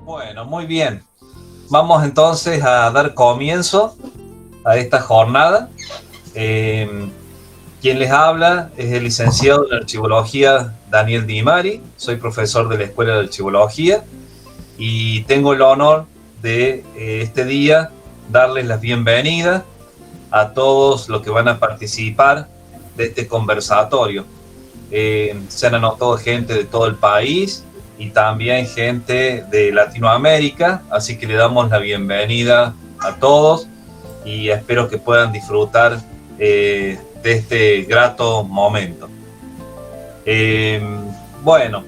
Bueno, muy bien. Vamos entonces a dar comienzo a esta jornada. Quien les habla es el licenciado en Archivología Daniel Di Mari. Soy profesor de la Escuela de Archivología y tengo el honor de este día darles la bienvenida a todos los que van a participar de este conversatorio. Se han anotado gente de todo el país y también gente de Latinoamérica, así que le damos la bienvenida a todos y espero que puedan disfrutar de este grato momento. Bueno,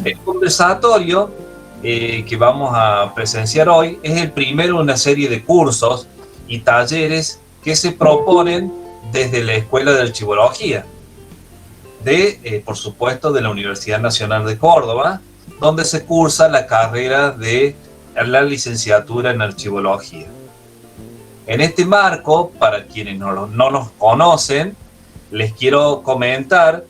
el conversatorio que vamos a presenciar hoy es el primero de una serie de cursos y talleres que se proponen desde la Escuela de Archivología, por supuesto, de la Universidad Nacional de Córdoba, donde se cursa la carrera de la licenciatura en Archivología. En este marco, para quienes no nos conocen, les quiero comentar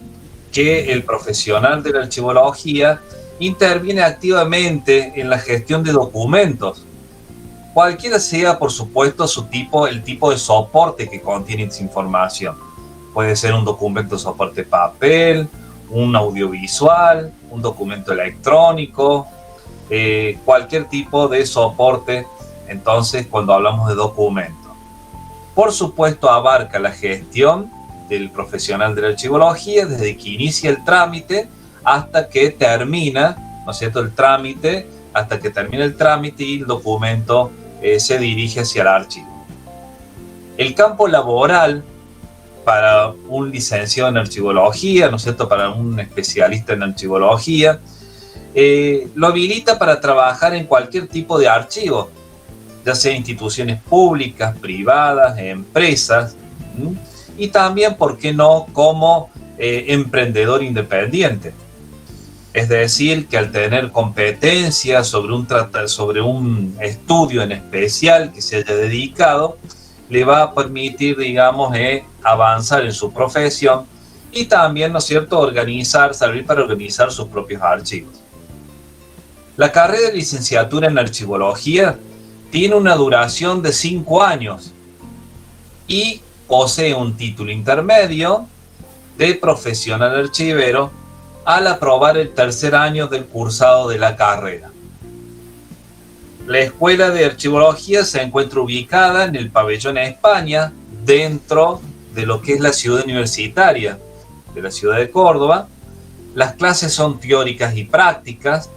que el profesional de la archivología interviene activamente en la gestión de documentos, cualquiera sea, por supuesto, el tipo de soporte que contiene esa información. Puede ser un documento de soporte papel, un audiovisual, un documento electrónico, cualquier tipo de soporte. Entonces, cuando hablamos de documento, por supuesto, abarca la gestión del profesional de la archivología desde que inicia el trámite hasta que termina, ¿no es cierto?, el trámite, hasta que termina el trámite y el documento se dirige hacia el archivo. El campo laboral para un licenciado en archivología, ¿no es cierto?, para un especialista en archivología, lo habilita para trabajar en cualquier tipo de archivo, ya sea instituciones públicas, privadas, empresas, y también, ¿por qué no?, como emprendedor independiente. Es decir, que al tener competencia sobre un estudio en especial que se haya dedicado, le va a permitir, digamos, avanzar en su profesión y también, ¿no es cierto?, servir para organizar sus propios archivos. La carrera de licenciatura en archivología tiene una duración de 5 años y posee un título intermedio de profesional archivero al aprobar el tercer año del cursado de la carrera. La Escuela de Archivología se encuentra ubicada en el Pabellón España, dentro de lo que es la ciudad universitaria de la ciudad de Córdoba. Las clases son teóricas y prácticas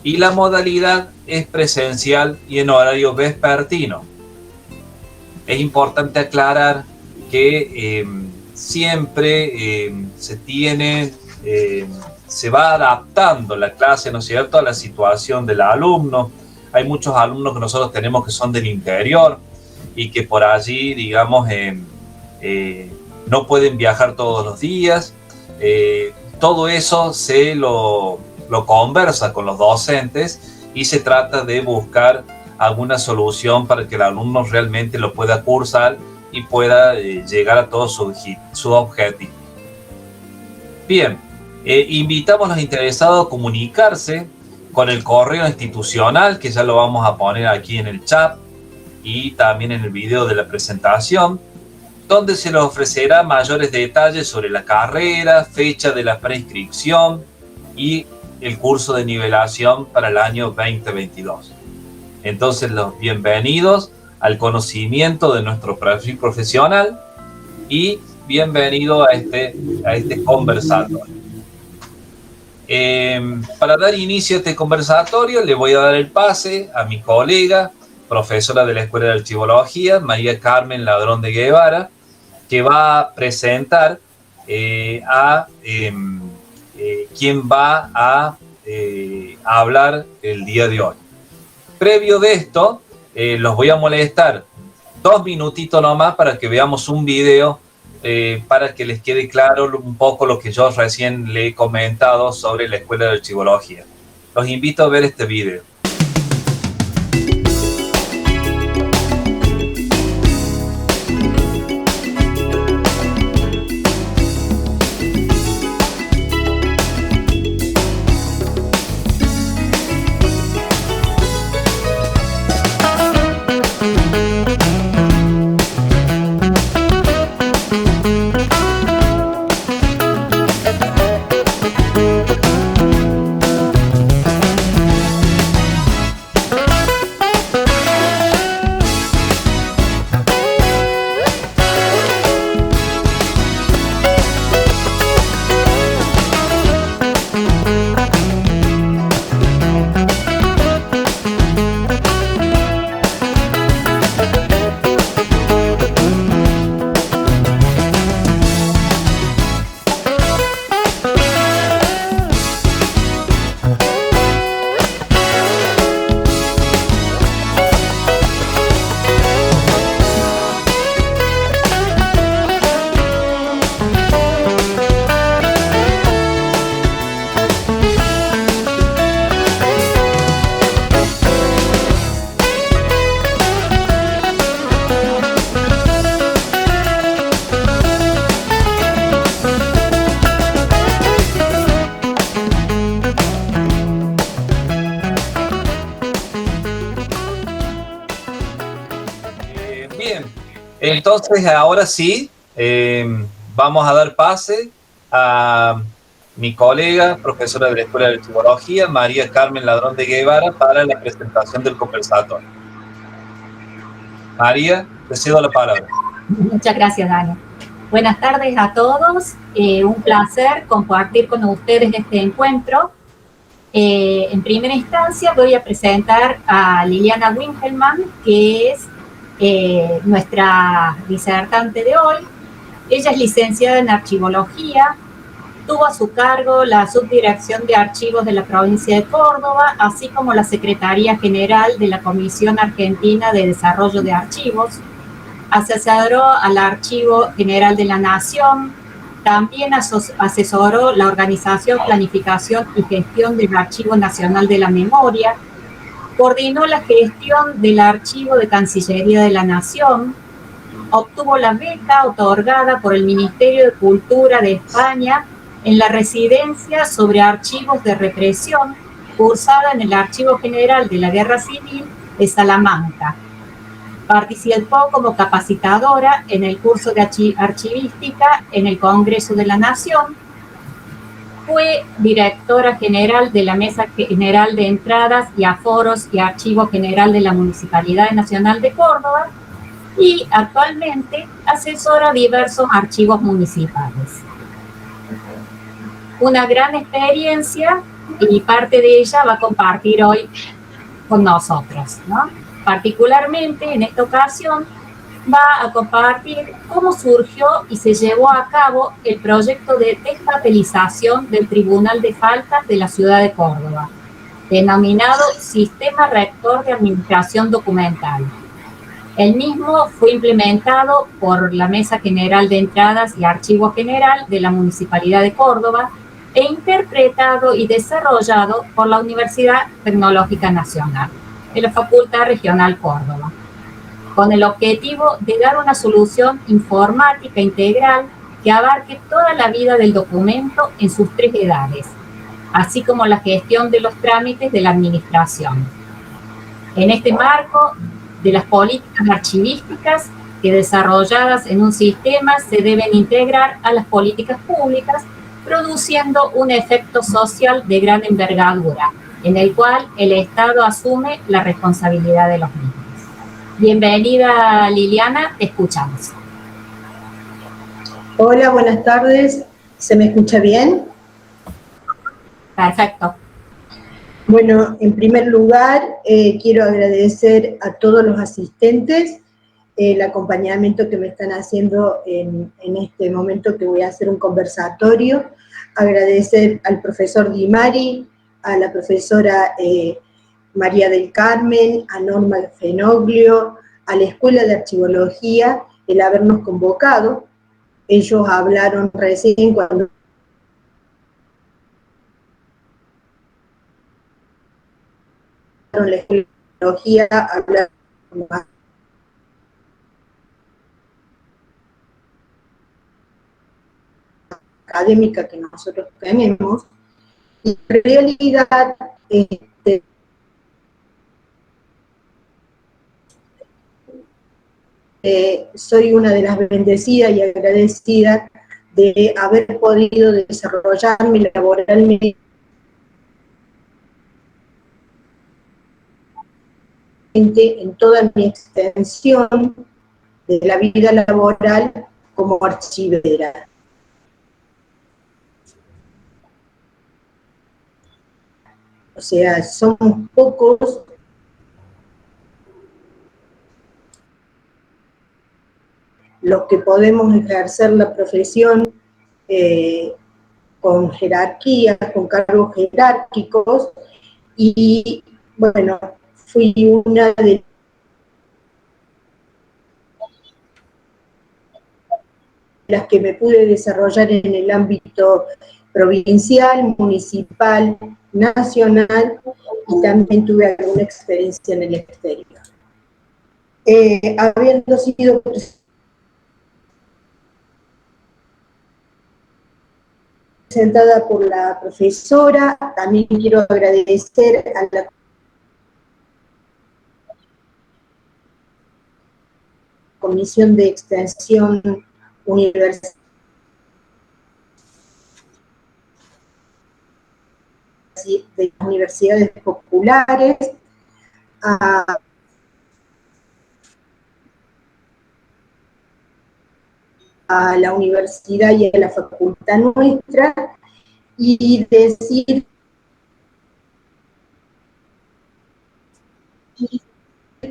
y la modalidad es presencial y en horario vespertino. Es importante aclarar que siempre se va adaptando la clase, ¿no es cierto?, a la situación del alumno. Hay muchos alumnos que nosotros tenemos que son del interior y que por allí, digamos, no pueden viajar todos los días. Todo eso se lo conversa con los docentes y se trata de buscar alguna solución para que el alumno realmente lo pueda cursar y pueda llegar a todos sus objetivos. Bien, invitamos a los interesados a comunicarse con el correo institucional, que ya lo vamos a poner aquí en el chat y también en el video de la presentación, donde se les ofrecerá mayores detalles sobre la carrera, fecha de la preinscripción y el curso de nivelación para el año 2022. Entonces, los bienvenidos al conocimiento de nuestro perfil profesional y bienvenido a este conversatorio. Para dar inicio a este conversatorio, le voy a dar el pase a mi colega, profesora de la Escuela de Archivología, María Carmen Ladrón de Guevara, que va a presentar a quien va a hablar el día de hoy. Previo de esto, los voy a molestar 2 minutitos nomás para que veamos un video para que les quede claro un poco lo que yo recién le he comentado sobre la Escuela de Archivología. Los invito a ver este video. Entonces, ahora sí, vamos a dar pase a mi colega, profesora de la Escuela de Archivología, María Carmen Ladrón de Guevara, para la presentación del conversatorio. María, te cedo la palabra. Muchas gracias, Dani. Buenas tardes a todos. Un placer compartir con ustedes este encuentro. En primera instancia voy a presentar a Liliana Winkelmann, que es nuestra disertante de hoy. Ella es licenciada en Archivología, tuvo a su cargo la Subdirección de Archivos de la provincia de Córdoba, así como la Secretaría General de la Comisión Argentina de Desarrollo de Archivos. Asesoró al Archivo General de la Nación, también asesoró la organización, planificación y gestión del Archivo Nacional de la Memoria, coordinó la gestión del Archivo de Cancillería de la Nación, obtuvo la beca otorgada por el Ministerio de Cultura de España en la residencia sobre archivos de represión, cursada en el Archivo General de la Guerra Civil de Salamanca. Participó como capacitadora en el curso de archivística en el Congreso de la Nación. Fue directora general de la Mesa General de Entradas y Aforos y Archivo General de la Municipalidad Nacional de Córdoba y actualmente asesora diversos archivos municipales. Una gran experiencia y parte de ella va a compartir hoy con nosotros, ¿no? Particularmente en esta ocasión va a compartir cómo surgió y se llevó a cabo el proyecto de despapelización del Tribunal de Faltas de la ciudad de Córdoba, denominado Sistema Rector de Administración Documental. El mismo fue implementado por la Mesa General de Entradas y Archivo General de la Municipalidad de Córdoba e interpretado y desarrollado por la Universidad Tecnológica Nacional de la Facultad Regional Córdoba, con el objetivo de dar una solución informática integral que abarque toda la vida del documento en sus 3 edades, así como la gestión de los trámites de la administración. En este marco de las políticas archivísticas que desarrolladas en un sistema se deben integrar a las políticas públicas, produciendo un efecto social de gran envergadura, en el cual el Estado asume la responsabilidad de los mismos. Bienvenida, Liliana, te escuchamos. Hola, buenas tardes. ¿Se me escucha bien? Perfecto. Bueno, en primer lugar, quiero agradecer a todos los asistentes el acompañamiento que me están haciendo en este momento que voy a hacer un conversatorio agradecer al profesor Di Mari, a la profesora María del Carmen, a Norma Fenoglio, a la Escuela de Archivología, el habernos convocado. Ellos hablaron recién cuando la Escuela de Archivología, hablaron más académica que nosotros tenemos, y en realidad soy una de las bendecidas y agradecidas de haber podido desarrollarme laboralmente en toda mi extensión de la vida laboral como archivera. O sea, somos pocos los que podemos ejercer la profesión con jerarquías, con cargos jerárquicos, y bueno, fui una de las que me pude desarrollar en el ámbito provincial, municipal, nacional, y también tuve alguna experiencia en el exterior. Habiendo sido presentada por la profesora, también quiero agradecer a la Comisión de Extensión Universitaria de las Universidades Populares, a la universidad y a la facultad nuestra, y decir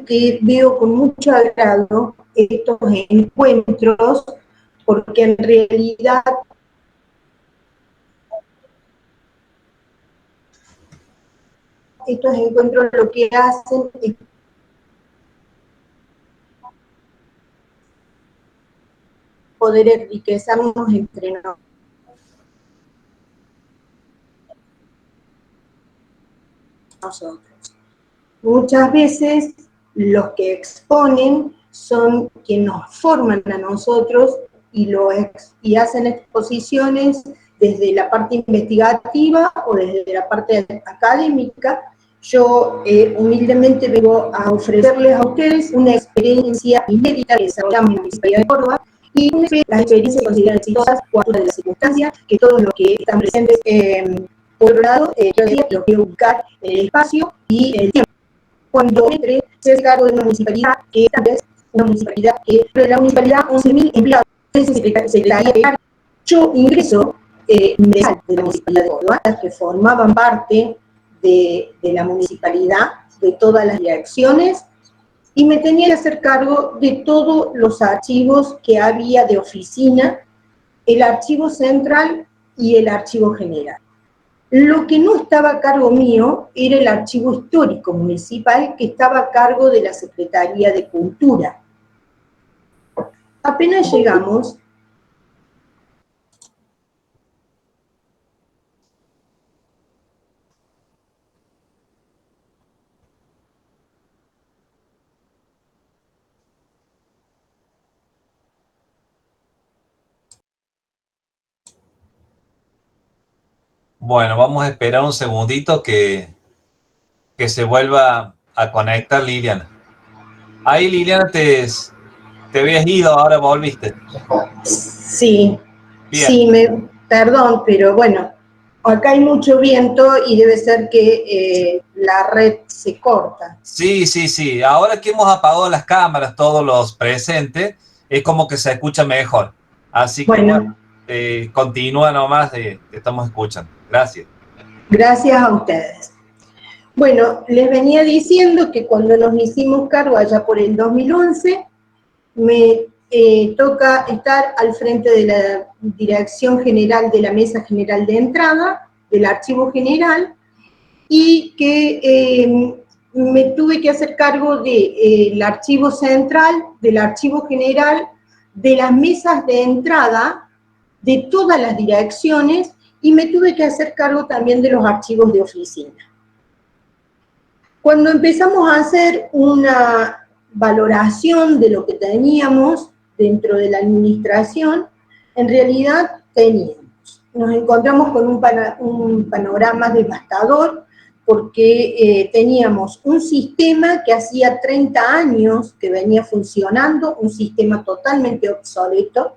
que veo con mucho agrado estos encuentros, porque en realidad estos encuentros lo que hacen es poder enriquecernos entre nosotros. Muchas veces los que exponen son quienes nos forman a nosotros y hacen exposiciones desde la parte investigativa o desde la parte académica. Yo humildemente vengo a ofrecerles a ustedes una experiencia inédita que desarrollamos en la Municipalidad de Córdoba, y las experiencias consideran exitosas por de las circunstancias que todos los que están presentes. Por otro lado, yo quiero buscar el espacio y el tiempo. Cuando entre, se hace cargo de una municipalidad que tal vez una municipalidad que, pero la municipalidad 11.000 empleados, secretaría. Yo ingreso de la municipalidad de Córdoba, las que formaban parte de la municipalidad, de todas las direcciones, y me tenía que hacer cargo de todos los archivos que había de oficina, el archivo central y el archivo general. Lo que no estaba a cargo mío era el archivo histórico municipal, que estaba a cargo de la Secretaría de Cultura. Apenas llegamos, Bueno, vamos a esperar un segundito que se vuelva a conectar Liliana. Ahí, Liliana, te habías ido, ahora volviste. sí, Bien. sí, perdón, pero bueno, acá hay mucho viento y debe ser que la red se corta. Sí, sí, sí. Ahora que hemos apagado las cámaras, todos los presentes, es como que se escucha mejor. Así que bueno, continúa nomás, te estamos escuchando. Gracias. Gracias a ustedes. Bueno, les venía diciendo que cuando nos hicimos cargo allá por el 2011, me toca estar al frente de la Dirección General de la Mesa General de Entrada, del Archivo General, y que me tuve que hacer cargo del Archivo Central, del Archivo General, de las mesas de entrada, de todas las direcciones, y me tuve que hacer cargo también de los archivos de oficina. Cuando empezamos a hacer una valoración de lo que teníamos dentro de la administración, en realidad nos encontramos con un panorama devastador, porque teníamos un sistema que hacía 30 años que venía funcionando, un sistema totalmente obsoleto,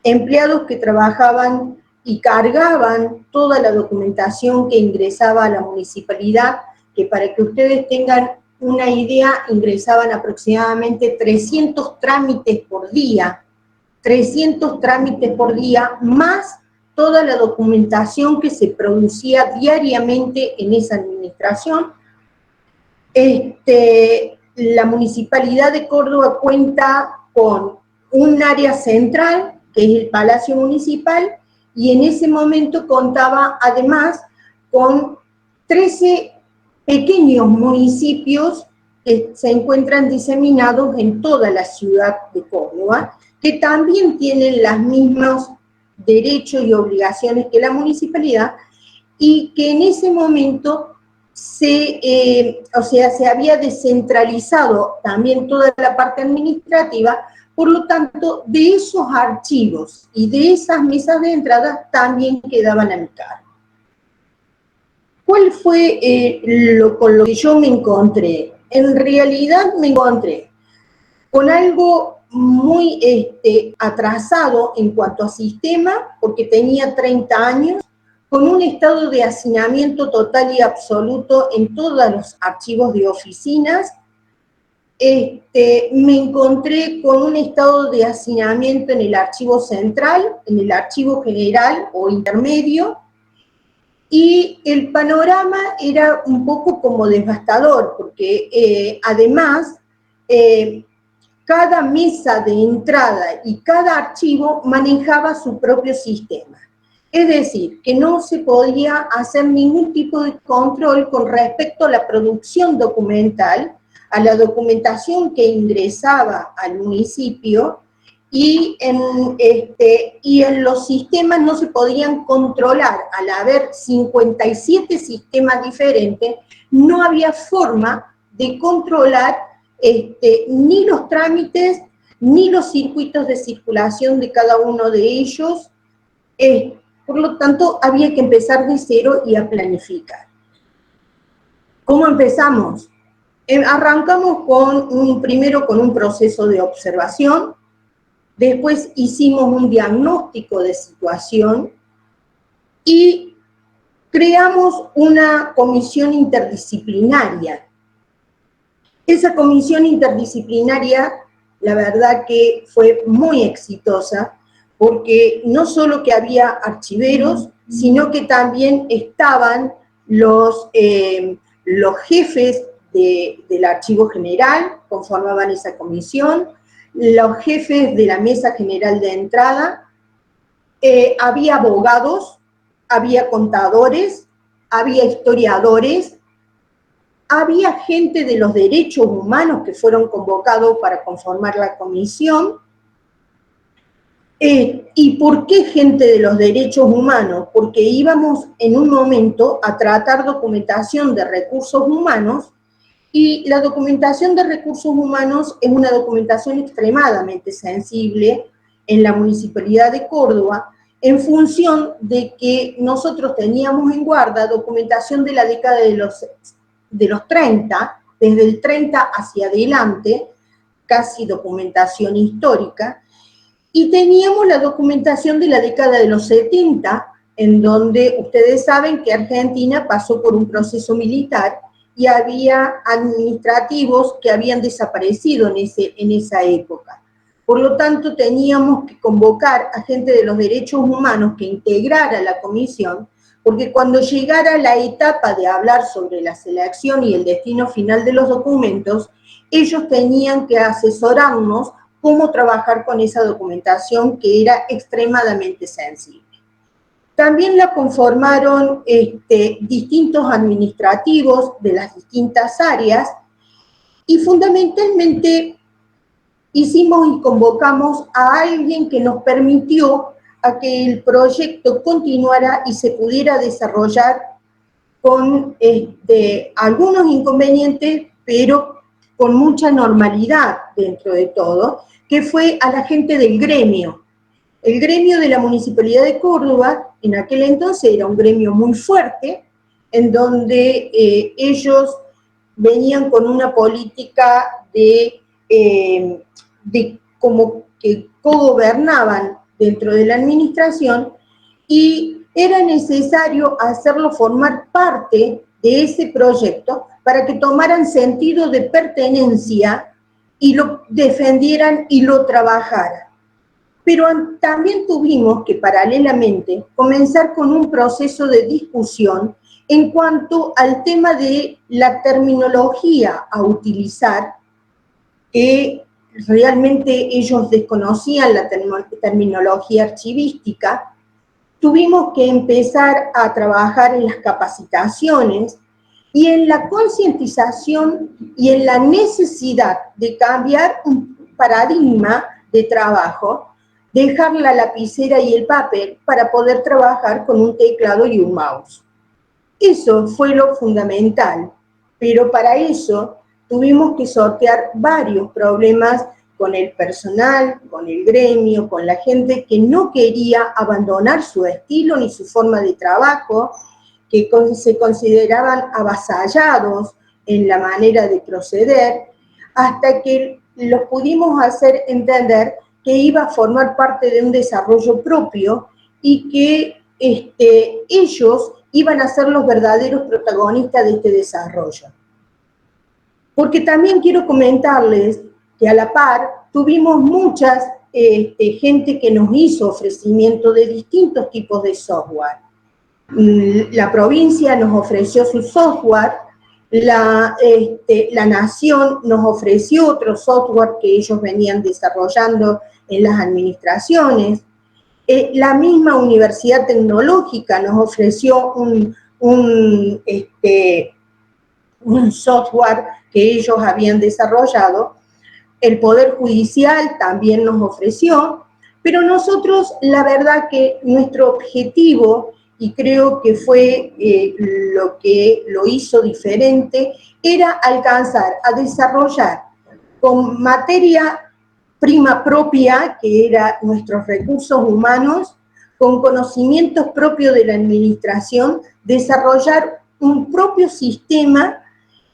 empleados que trabajaban y cargaban toda la documentación que ingresaba a la municipalidad, que para que ustedes tengan una idea, ingresaban aproximadamente 300 trámites por día, más toda la documentación que se producía diariamente en esa administración. La Municipalidad de Córdoba cuenta con un área central, que es el Palacio Municipal, y en ese momento contaba además con 13 pequeños municipios que se encuentran diseminados en toda la ciudad de Córdoba, que también tienen los mismos derechos y obligaciones que la municipalidad, y que en ese momento se había descentralizado también toda la parte administrativa. Por lo tanto, de esos archivos y de esas mesas de entrada también quedaban a mi cargo. ¿Cuál fue con lo que yo me encontré? En realidad me encontré con algo muy atrasado en cuanto a sistema, porque tenía 30 años, con un estado de hacinamiento total y absoluto en todos los archivos de oficinas. Me encontré con un estado de hacinamiento en el archivo central, en el archivo general o intermedio, y el panorama era un poco como devastador, porque además cada mesa de entrada y cada archivo manejaba su propio sistema. Es decir, que no se podía hacer ningún tipo de control con respecto a la producción documental, a la documentación que ingresaba al municipio, y en los sistemas no se podían controlar. Al haber 57 sistemas diferentes, no había forma de controlar ni los trámites, ni los circuitos de circulación de cada uno de ellos. Por lo tanto, había que empezar de cero y a planificar. ¿Cómo empezamos? Arrancamos primero con un proceso de observación, después hicimos un diagnóstico de situación y creamos una comisión interdisciplinaria. Esa comisión interdisciplinaria, la verdad que fue muy exitosa, porque no solo que había archiveros, sino que también estaban los jefes del Archivo General, conformaban esa comisión, los jefes de la Mesa General de Entrada, había abogados, había contadores, había historiadores, había gente de los derechos humanos que fueron convocados para conformar la comisión. ¿Y por qué gente de los derechos humanos? Porque íbamos en un momento a tratar documentación de recursos humanos, y la documentación de recursos humanos es una documentación extremadamente sensible en la Municipalidad de Córdoba, en función de que nosotros teníamos en guarda documentación de la década de los 30, desde el 30 hacia adelante, casi documentación histórica, y teníamos la documentación de la década de los 70, en donde ustedes saben que Argentina pasó por un proceso militar y había administrativos que habían desaparecido en esa época. Por lo tanto, teníamos que convocar a gente de los derechos humanos que integrara la comisión, porque cuando llegara la etapa de hablar sobre la selección y el destino final de los documentos, ellos tenían que asesorarnos cómo trabajar con esa documentación que era extremadamente sensible. También la conformaron distintos administrativos de las distintas áreas y fundamentalmente hicimos y convocamos a alguien que nos permitió a que el proyecto continuara y se pudiera desarrollar con algunos inconvenientes, pero con mucha normalidad dentro de todo, que fue a la gente del gremio. El gremio de la Municipalidad de Córdoba, en aquel entonces era un gremio muy fuerte, en donde ellos venían con una política de como que cogobernaban dentro de la administración y era necesario hacerlo formar parte de ese proyecto para que tomaran sentido de pertenencia y lo defendieran y lo trabajaran. Pero también tuvimos que paralelamente comenzar con un proceso de discusión en cuanto al tema de la terminología a utilizar, que realmente ellos desconocían la terminología archivística. Tuvimos que empezar a trabajar en las capacitaciones y en la concientización y en la necesidad de cambiar un paradigma de trabajo, dejar la lapicera y el papel para poder trabajar con un teclado y un mouse. Eso fue lo fundamental, pero para eso tuvimos que sortear varios problemas con el personal, con el gremio, con la gente que no quería abandonar su estilo ni su forma de trabajo, que se consideraban avasallados en la manera de proceder, hasta que los pudimos hacer entender que iba a formar parte de un desarrollo propio y que ellos iban a ser los verdaderos protagonistas de este desarrollo. Porque también quiero comentarles que a la par tuvimos muchas gente que nos hizo ofrecimiento de distintos tipos de software. La provincia nos ofreció su software, la nación nos ofreció otro software que ellos venían desarrollando en las administraciones. La misma Universidad Tecnológica nos ofreció un software que ellos habían desarrollado. El Poder Judicial también nos ofreció, pero nosotros, la verdad que nuestro objetivo, y creo que fue lo que lo hizo diferente, era alcanzar a desarrollar con materia prima propia, que eran nuestros recursos humanos, con conocimientos propios de la administración, desarrollar un propio sistema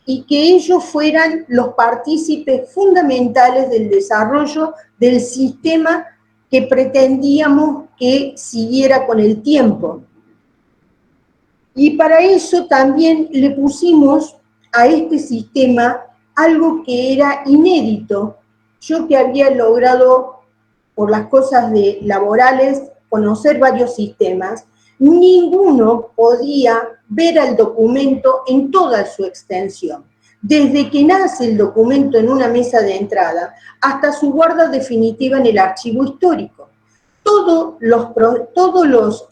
y que ellos fueran los partícipes fundamentales del desarrollo del sistema que pretendíamos que siguiera con el tiempo. Y para eso también le pusimos a este sistema algo que era inédito. Yo que había logrado, por las cosas laborales, conocer varios sistemas, ninguno podía ver al documento en toda su extensión. Desde que nace el documento en una mesa de entrada hasta su guarda definitiva en el archivo histórico. Todos los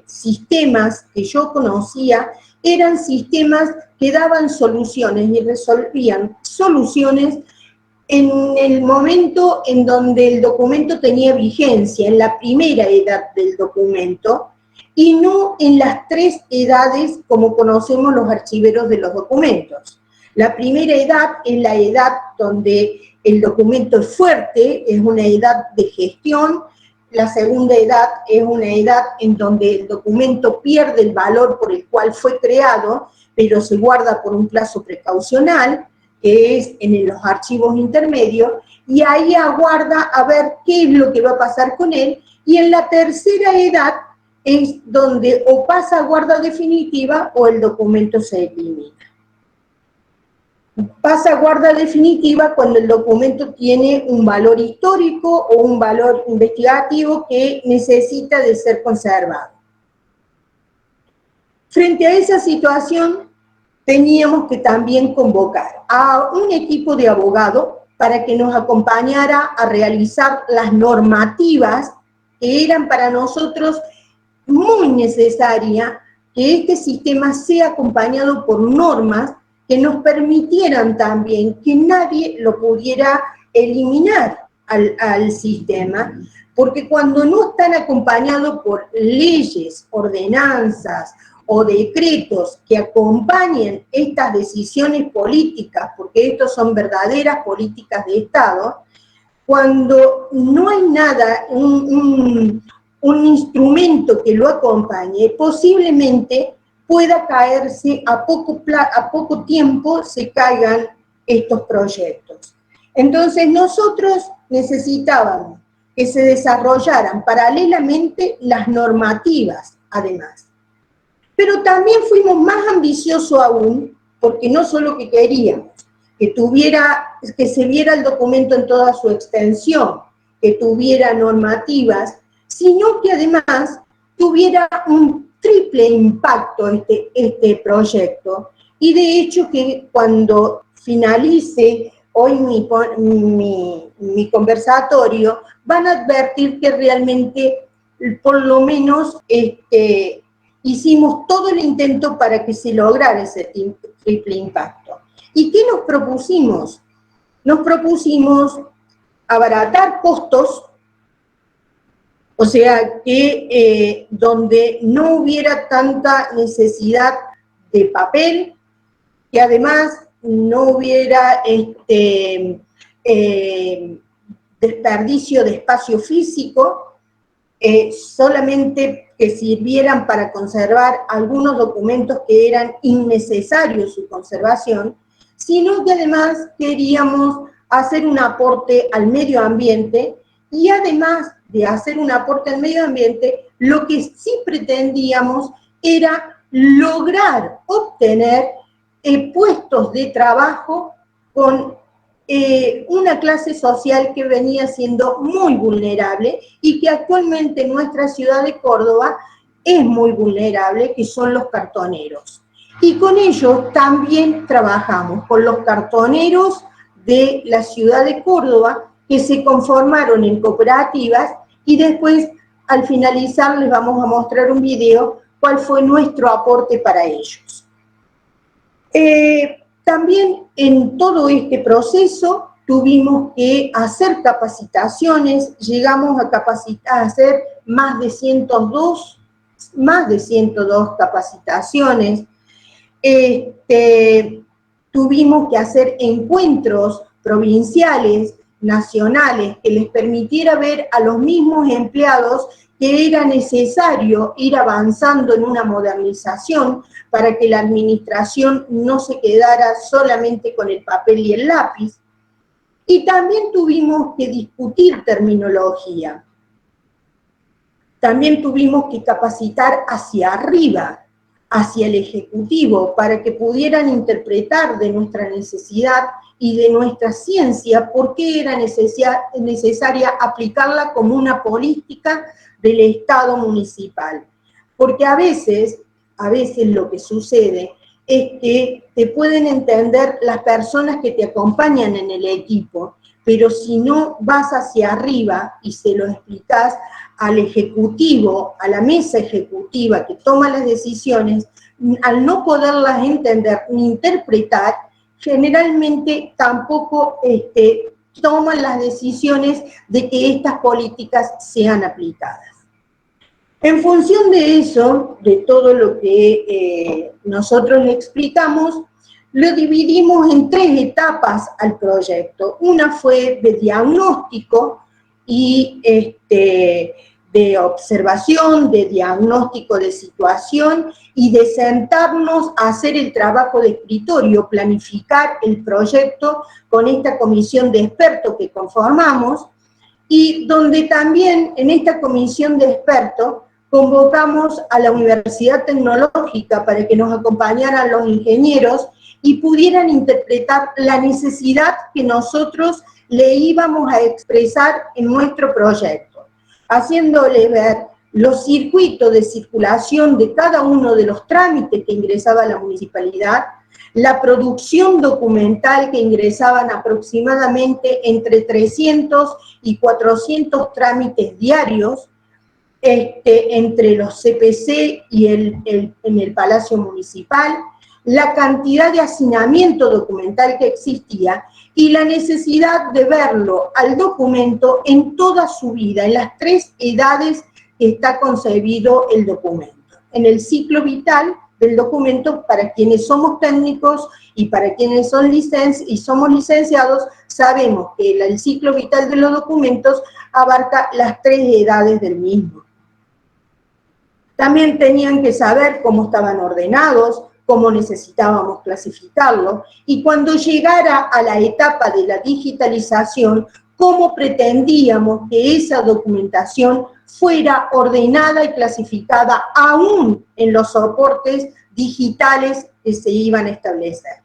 sistemas que yo conocía eran sistemas que daban soluciones y resolvían soluciones en el momento en donde el documento tenía vigencia, en la primera edad del documento, y no en las 3 edades como conocemos los archiveros de los documentos. La primera edad es la edad donde el documento es fuerte, es una edad de gestión. La segunda edad es una edad en donde el documento pierde el valor por el cual fue creado, pero se guarda por un plazo precaucional, que es en los archivos intermedios, y ahí aguarda a ver qué es lo que va a pasar con él. Y en la tercera edad es donde o pasa a guarda definitiva o el documento se elimina. Pasa a guarda definitiva cuando el documento tiene un valor histórico o un valor investigativo que necesita de ser conservado. Frente a esa situación, teníamos que también convocar a un equipo de abogados para que nos acompañara a realizar las normativas que eran para nosotros muy necesarias, que este sistema sea acompañado por normas que nos permitieran también que nadie lo pudiera eliminar al sistema, porque cuando no están acompañados por leyes, ordenanzas o decretos que acompañen estas decisiones políticas, porque estos son verdaderas políticas de Estado, cuando no hay nada, un instrumento que lo acompañe, posiblemente pueda caerse a poco tiempo, se caigan estos proyectos. Entonces nosotros necesitábamos que se desarrollaran paralelamente las normativas, además. Pero también fuimos más ambiciosos aún, porque no solo que queríamos que se viera el documento en toda su extensión, que tuviera normativas, sino que además tuviera un triple impacto este proyecto. Y de hecho que cuando finalice hoy mi conversatorio, van a advertir que realmente por lo menos hicimos todo el intento para que se lograra ese triple impacto. ¿Y qué nos propusimos? Nos propusimos abaratar costos, o sea, que donde no hubiera tanta necesidad de papel, que además no hubiera desperdicio de espacio físico, solamente que sirvieran para conservar algunos documentos que eran innecesarios su conservación, sino que además queríamos hacer un aporte al medio ambiente, y además de hacer un aporte al medio ambiente, lo que sí pretendíamos era lograr obtener puestos de trabajo con una clase social que venía siendo muy vulnerable y que actualmente en nuestra ciudad de Córdoba es muy vulnerable, que son los cartoneros. Y con ellos también trabajamos, con los cartoneros de la ciudad de Córdoba, que se conformaron en cooperativas, y después, al finalizar, les vamos a mostrar un video cuál fue nuestro aporte para ellos. También en todo este proceso tuvimos que hacer capacitaciones, llegamos a hacer más de 102 capacitaciones. Tuvimos que hacer encuentros provinciales, nacionales, que les permitiera ver a los mismos empleados que era necesario ir avanzando en una modernización para que la administración no se quedara solamente con el papel y el lápiz. Y también tuvimos que discutir terminología. También tuvimos que capacitar hacia arriba, hacia el Ejecutivo, para que pudieran interpretar de nuestra necesidad y de nuestra ciencia por qué era necesaria aplicarla como una política del Estado municipal. Porque a veces lo que sucede es que te pueden entender las personas que te acompañan en el equipo, pero si no vas hacia arriba y se lo explicás al Ejecutivo, a la mesa ejecutiva que toma las decisiones, al no poderlas entender ni interpretar, generalmente tampoco toman las decisiones de que estas políticas sean aplicadas. En función de eso, de todo lo que nosotros le explicamos, lo dividimos en 3 etapas al proyecto. Una fue de diagnóstico y de observación, de diagnóstico de situación y de sentarnos a hacer el trabajo de escritorio, planificar el proyecto con esta comisión de expertos que conformamos, y donde también en esta comisión de expertos convocamos a la Universidad Tecnológica para que nos acompañaran los ingenieros y pudieran interpretar la necesidad que nosotros le íbamos a expresar en nuestro proyecto, haciéndole ver los circuitos de circulación de cada uno de los trámites que ingresaba a la municipalidad, la producción documental que ingresaban aproximadamente entre 300 y 400 trámites diarios, entre los CPC y en el Palacio Municipal, la cantidad de hacinamiento documental que existía y la necesidad de verlo al documento en toda su vida, en las 3 edades que está concebido el documento. En el ciclo vital del documento, para quienes somos técnicos y para quienes somos licenciados, sabemos que el ciclo vital de los documentos abarca las 3 edades del mismo. También tenían que saber cómo estaban ordenados, cómo necesitábamos clasificarlos, y cuando llegara a la etapa de la digitalización, cómo pretendíamos que esa documentación fuera ordenada y clasificada aún en los soportes digitales que se iban a establecer.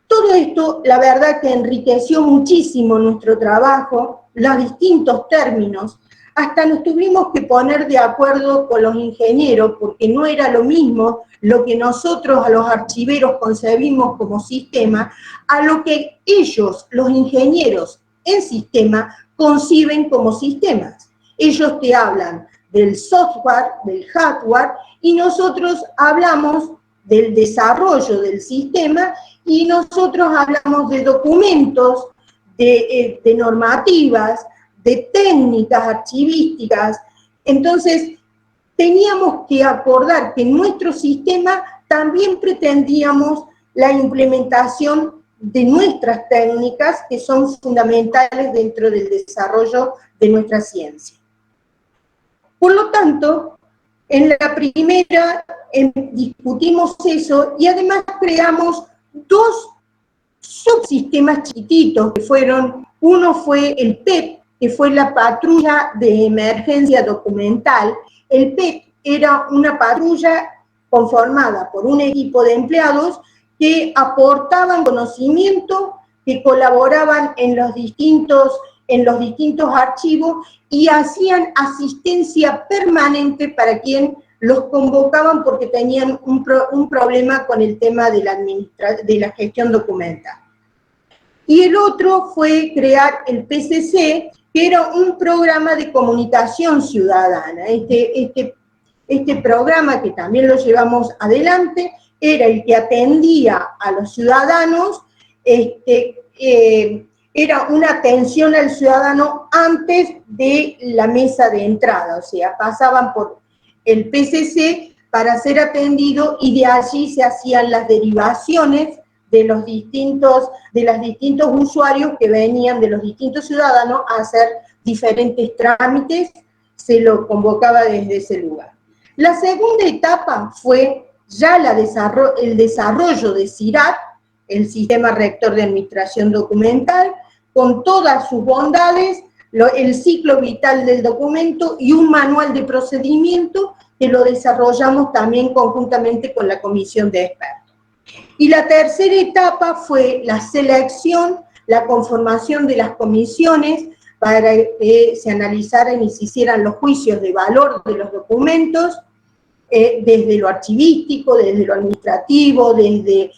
Todo esto, la verdad que enriqueció muchísimo nuestro trabajo, los distintos términos. Hasta nos tuvimos que poner de acuerdo con los ingenieros, porque no era lo mismo lo que nosotros a los archiveros concebimos como sistema, a lo que ellos, los ingenieros en sistema, conciben como sistemas. Ellos te hablan del software, del hardware, y nosotros hablamos del desarrollo del sistema, y nosotros hablamos de documentos, de normativas, de técnicas archivísticas. Entonces, teníamos que acordar que en nuestro sistema también pretendíamos la implementación de nuestras técnicas, que son fundamentales dentro del desarrollo de nuestra ciencia. Por lo tanto, en la primera discutimos eso, y además creamos 2 subsistemas chiquititos, que fueron, uno fue el PEP, que fue la patrulla de emergencia documental. El PEP era una patrulla conformada por un equipo de empleados que aportaban conocimiento, que colaboraban en los distintos archivos y hacían asistencia permanente para quien los convocaban porque tenían un problema con el tema de la gestión documental. Y el otro fue crear el PCC, que era un programa de comunicación ciudadana. Este programa, que también lo llevamos adelante, era el que atendía a los ciudadanos, era una atención al ciudadano antes de la mesa de entrada, o sea, pasaban por el PCC para ser atendido y de allí se hacían las derivaciones de los distintos usuarios que venían de los distintos ciudadanos a hacer diferentes trámites, se lo convocaba desde ese lugar. La segunda etapa fue ya el desarrollo de CIRAD, el Sistema Rector de Administración Documental, con todas sus bondades, el ciclo vital del documento y un manual de procedimiento que lo desarrollamos también conjuntamente con la comisión de expertos. Y la tercera etapa fue la selección, la conformación de las comisiones para que se analizaran y se hicieran los juicios de valor de los documentos, desde lo archivístico, desde lo administrativo, desde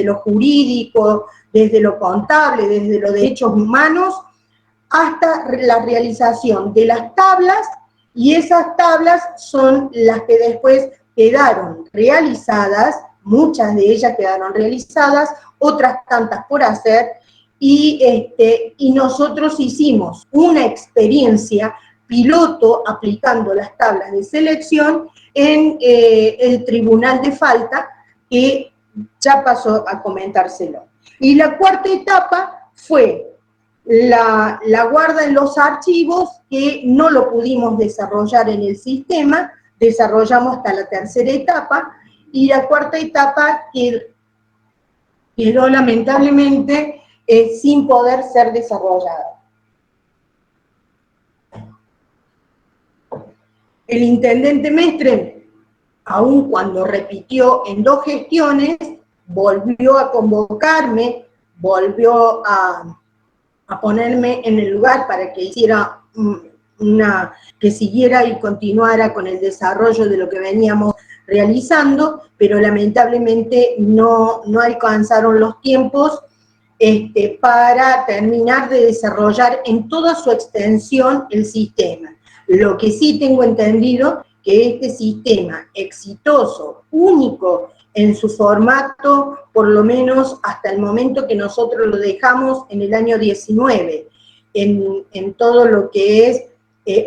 lo jurídico, desde lo contable, desde los derechos humanos, hasta la realización de las tablas, y esas tablas son las que después quedaron realizadas, muchas de ellas quedaron realizadas, otras tantas por hacer, y nosotros hicimos una experiencia piloto aplicando las tablas de selección en el Tribunal de Falta, que ya pasó a comentárselo. Y la cuarta etapa fue la guarda en los archivos, que no lo pudimos desarrollar en el sistema, desarrollamos hasta la tercera etapa, y la cuarta etapa quedó lamentablemente sin poder ser desarrollada. El intendente Mestre, aun cuando repitió en 2 gestiones, volvió a convocarme, volvió a ponerme en el lugar para que hiciera que siguiera y continuara con el desarrollo de lo que veníamos realizando, pero lamentablemente no alcanzaron los tiempos para terminar de desarrollar en toda su extensión el sistema. Lo que sí tengo entendido que este sistema exitoso, único en su formato, por lo menos hasta el momento que nosotros lo dejamos en el año 19, en todo lo que es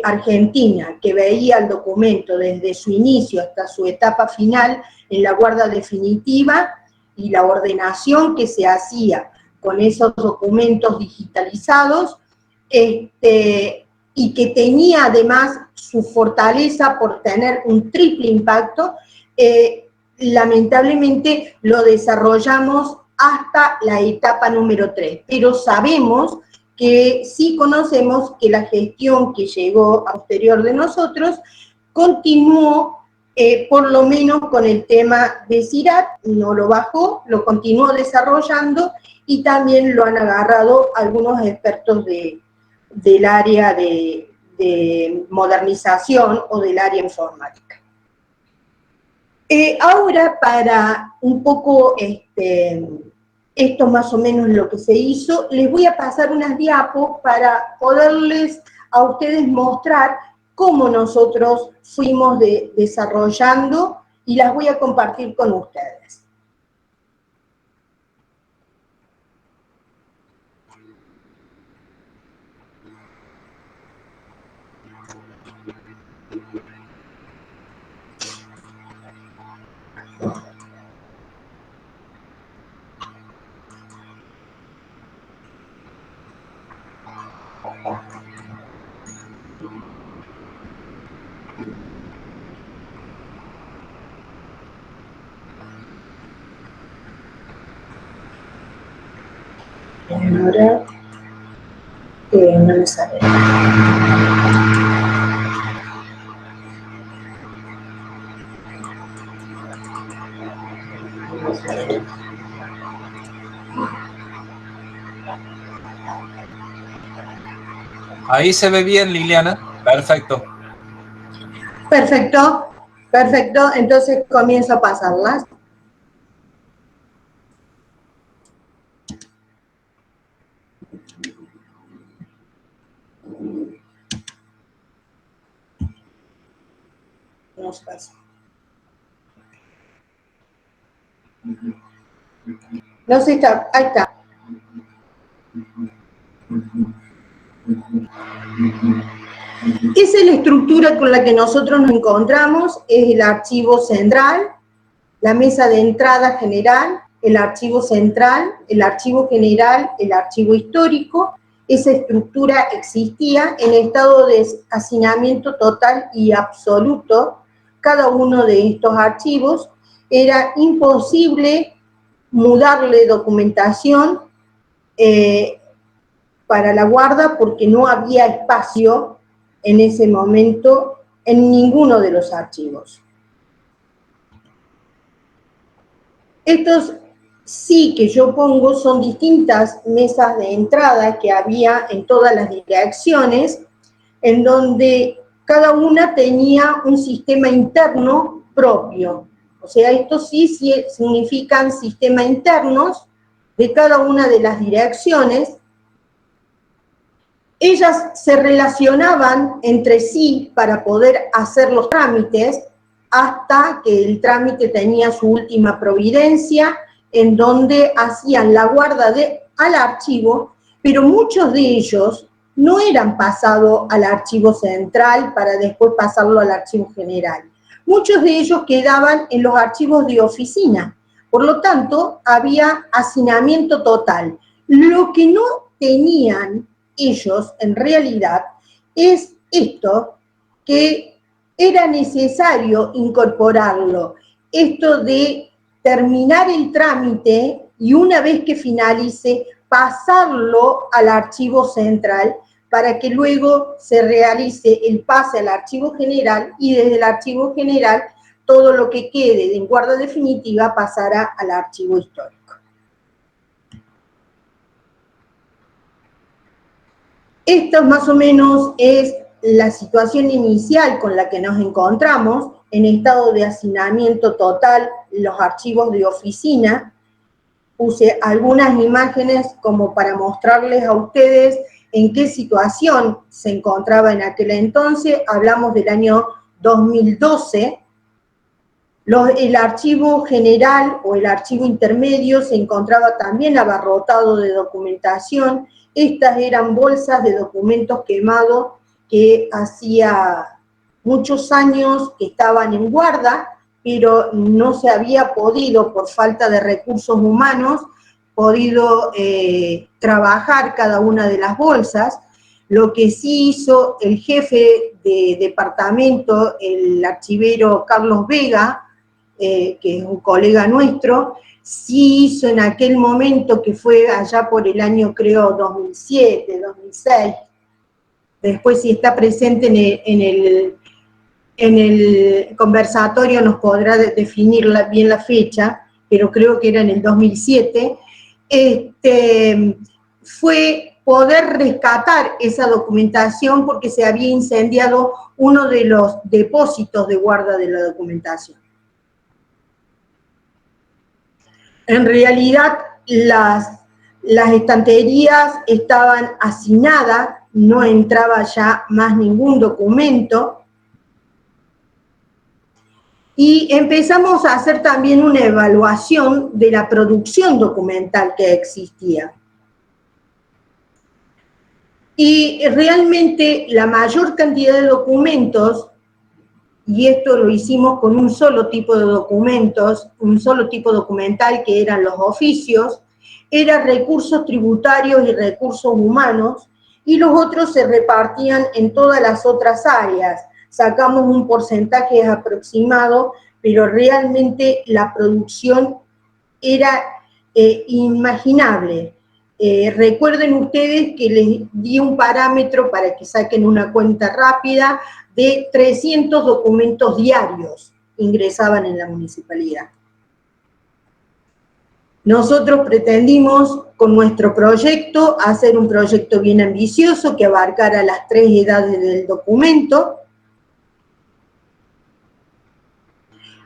Argentina, que veía el documento desde su inicio hasta su etapa final en la guarda definitiva y la ordenación que se hacía con esos documentos digitalizados, y que tenía además su fortaleza por tener un triple impacto, lamentablemente lo desarrollamos hasta la etapa número 3, pero sabemos que sí conocemos que la gestión que llegó a posterior de nosotros continuó por lo menos con el tema de CIRAT, no lo bajó, lo continuó desarrollando y también lo han agarrado algunos expertos del área de modernización o del área informática. Ahora, para un poco, esto más o menos lo que se hizo, les voy a pasar unas diapos para poderles a ustedes mostrar cómo nosotros fuimos desarrollando y las voy a compartir con ustedes. Ahora no me sale. Ahí se ve bien, Liliana. Perfecto. Perfecto, perfecto. Entonces comienzo a pasarlas. Nos pasa. No sé, está, ahí está. Esa es la estructura con la que nosotros nos encontramos, es el archivo central, la mesa de entrada general, el archivo central, el archivo general, el archivo histórico. Esa estructura existía en estado de hacinamiento total y absoluto. Cada uno de estos archivos era imposible mudarle documentación para la guarda porque no había espacio en ese momento en ninguno de los archivos. Estos sí que yo pongo son distintas mesas de entrada que había en todas las direcciones, en donde cada una tenía un sistema interno propio. O sea, estos sí significan sistemas internos de cada una de las direcciones. Ellas se relacionaban entre sí para poder hacer los trámites hasta que el trámite tenía su última providencia, en donde hacían la guarda al archivo, pero muchos de ellos no eran pasados al archivo central para después pasarlo al archivo general. Muchos de ellos quedaban en los archivos de oficina, por lo tanto, había hacinamiento total. Lo que no tenían ellos, en realidad, es esto, que era necesario incorporarlo, esto de terminar el trámite y una vez que finalice, pasarlo al archivo central para que luego se realice el pase al archivo general y desde el archivo general todo lo que quede en guarda definitiva pasará al archivo histórico. Esto más o menos es la situación inicial con la que nos encontramos, en estado de hacinamiento total, los archivos de oficina. Puse algunas imágenes como para mostrarles a ustedes en qué situación se encontraba en aquel entonces. Hablamos del año 2012. El archivo general o el archivo intermedio se encontraba también abarrotado de documentación. Estas eran bolsas de documentos quemados que hacía muchos años que estaban en guarda, pero no se había podido, por falta de recursos humanos, trabajar cada una de las bolsas. Lo que sí hizo el jefe de departamento, el archivero Carlos Vega, que es un colega nuestro, sí hizo en aquel momento, que fue allá por el año, creo, 2007, 2006, después si está presente en el conversatorio nos podrá definir bien la fecha, pero creo que era en el 2007, fue poder rescatar esa documentación porque se había incendiado uno de los depósitos de guarda de la documentación. En realidad, las estanterías estaban hacinadas, no entraba ya más ningún documento, y empezamos a hacer también una evaluación de la producción documental que existía. Y realmente la mayor cantidad de documentos, y esto lo hicimos con un solo tipo de documentos, un solo tipo documental que eran los oficios, eran recursos tributarios y recursos humanos, y los otros se repartían en todas las otras áreas. Sacamos un porcentaje aproximado, pero realmente la producción era inimaginable. Recuerden ustedes que les di un parámetro para que saquen una cuenta rápida de 300 documentos diarios ingresaban en la municipalidad. Nosotros pretendimos con nuestro proyecto hacer un proyecto bien ambicioso que abarcara las 3 edades del documento,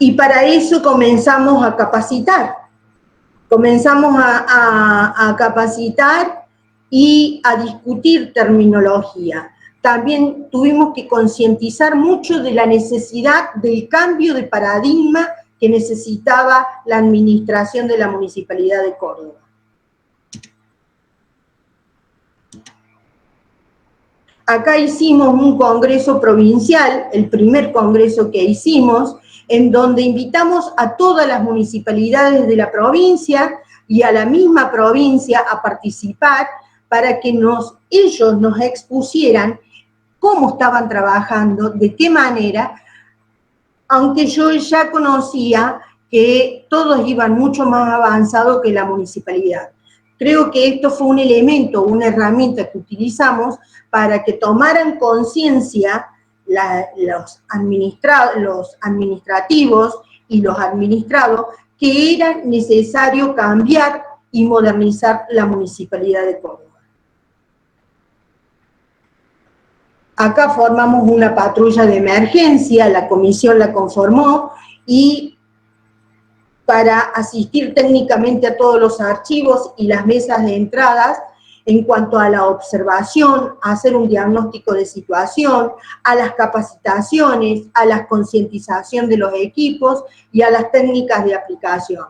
y para eso comenzamos a capacitar. Comenzamos a capacitar y a discutir terminología. También tuvimos que concientizar mucho de la necesidad del cambio de paradigma que necesitaba la administración de la Municipalidad de Córdoba. Acá hicimos un congreso provincial, el primer congreso que hicimos, en donde invitamos a todas las municipalidades de la provincia y a la misma provincia a participar para que ellos nos expusieran cómo estaban trabajando, de qué manera, aunque yo ya conocía que todos iban mucho más avanzado que la municipalidad. Creo que esto fue un elemento, una herramienta que utilizamos para que tomaran conciencia los administrativos y los administrados que era necesario cambiar y modernizar la Municipalidad de Córdoba. Acá formamos una patrulla de emergencia, la comisión la conformó, y para asistir técnicamente a todos los archivos y las mesas de entradas, en cuanto a la observación, a hacer un diagnóstico de situación, a las capacitaciones, a la concientización de los equipos y a las técnicas de aplicación.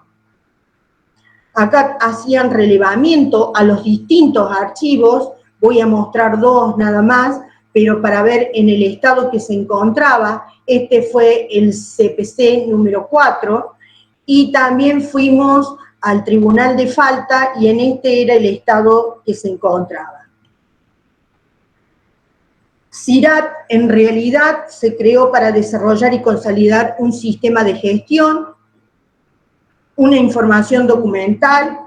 Acá hacían relevamiento a los distintos archivos, voy a mostrar 2 nada más, pero para ver en el estado que se encontraba. Este fue el CPC número 4, y también fuimos al Tribunal de Falta, y en este era el estado que se encontraba. CIRAT en realidad se creó para desarrollar y consolidar un sistema de gestión, una información documental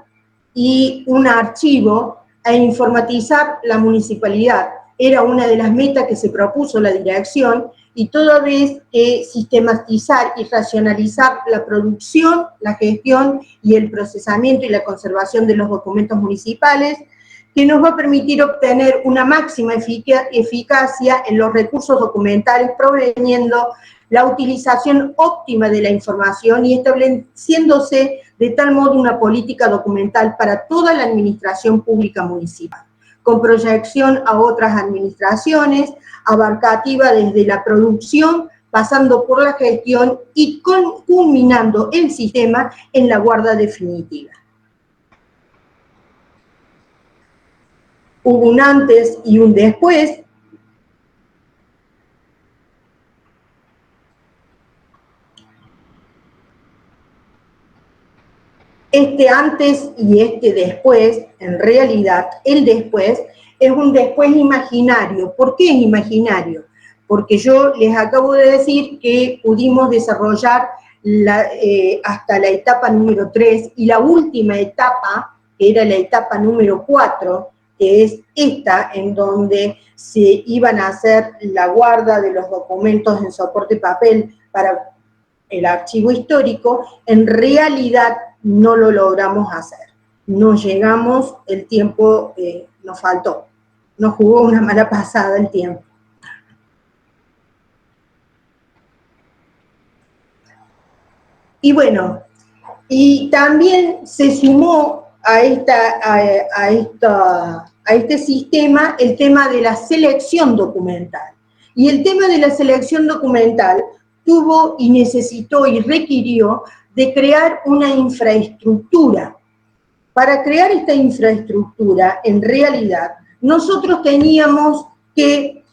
y un archivo, e informatizar la municipalidad. Era una de las metas que se propuso la dirección, y toda vez que sistematizar y racionalizar la producción, la gestión y el procesamiento y la conservación de los documentos municipales, que nos va a permitir obtener una máxima eficacia en los recursos documentales, proveniendo la utilización óptima de la información y estableciéndose de tal modo una política documental para toda la administración pública municipal, con proyección a otras administraciones, abarcativa desde la producción, pasando por la gestión y culminando el sistema en la guarda definitiva. Hubo un antes y un después. Este antes y este después, en realidad, el después es un después imaginario. ¿Por qué es imaginario? Porque yo les acabo de decir que pudimos desarrollar hasta la etapa número 3 y la última etapa, que era la etapa número 4, que es esta, en donde se iban a hacer la guarda de los documentos en soporte papel para el archivo histórico, en realidad no lo logramos hacer. No llegamos, el tiempo nos faltó, nos jugó una mala pasada el tiempo. Y bueno, y también se sumó a este sistema el tema de la selección documental. Y el tema de la selección documental tuvo y necesitó y requirió de crear una infraestructura. Para crear esta infraestructura, en realidad, nosotros teníamos que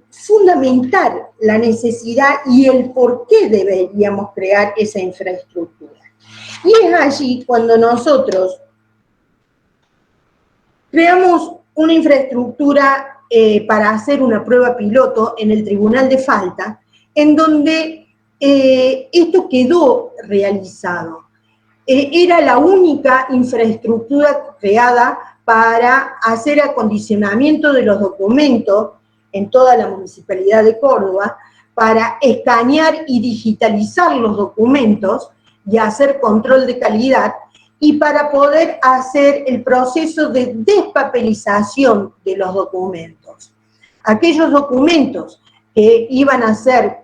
fundamentar la necesidad y el por qué deberíamos crear esa infraestructura. Y es allí cuando nosotros creamos una infraestructura para hacer una prueba piloto en el Tribunal de Falta, en donde esto quedó realizado. Era la única infraestructura creada para hacer acondicionamiento de los documentos en toda la Municipalidad de Córdoba, para escanear y digitalizar los documentos y hacer control de calidad, y para poder hacer el proceso de despapelización de los documentos. Aquellos documentos que iban a ser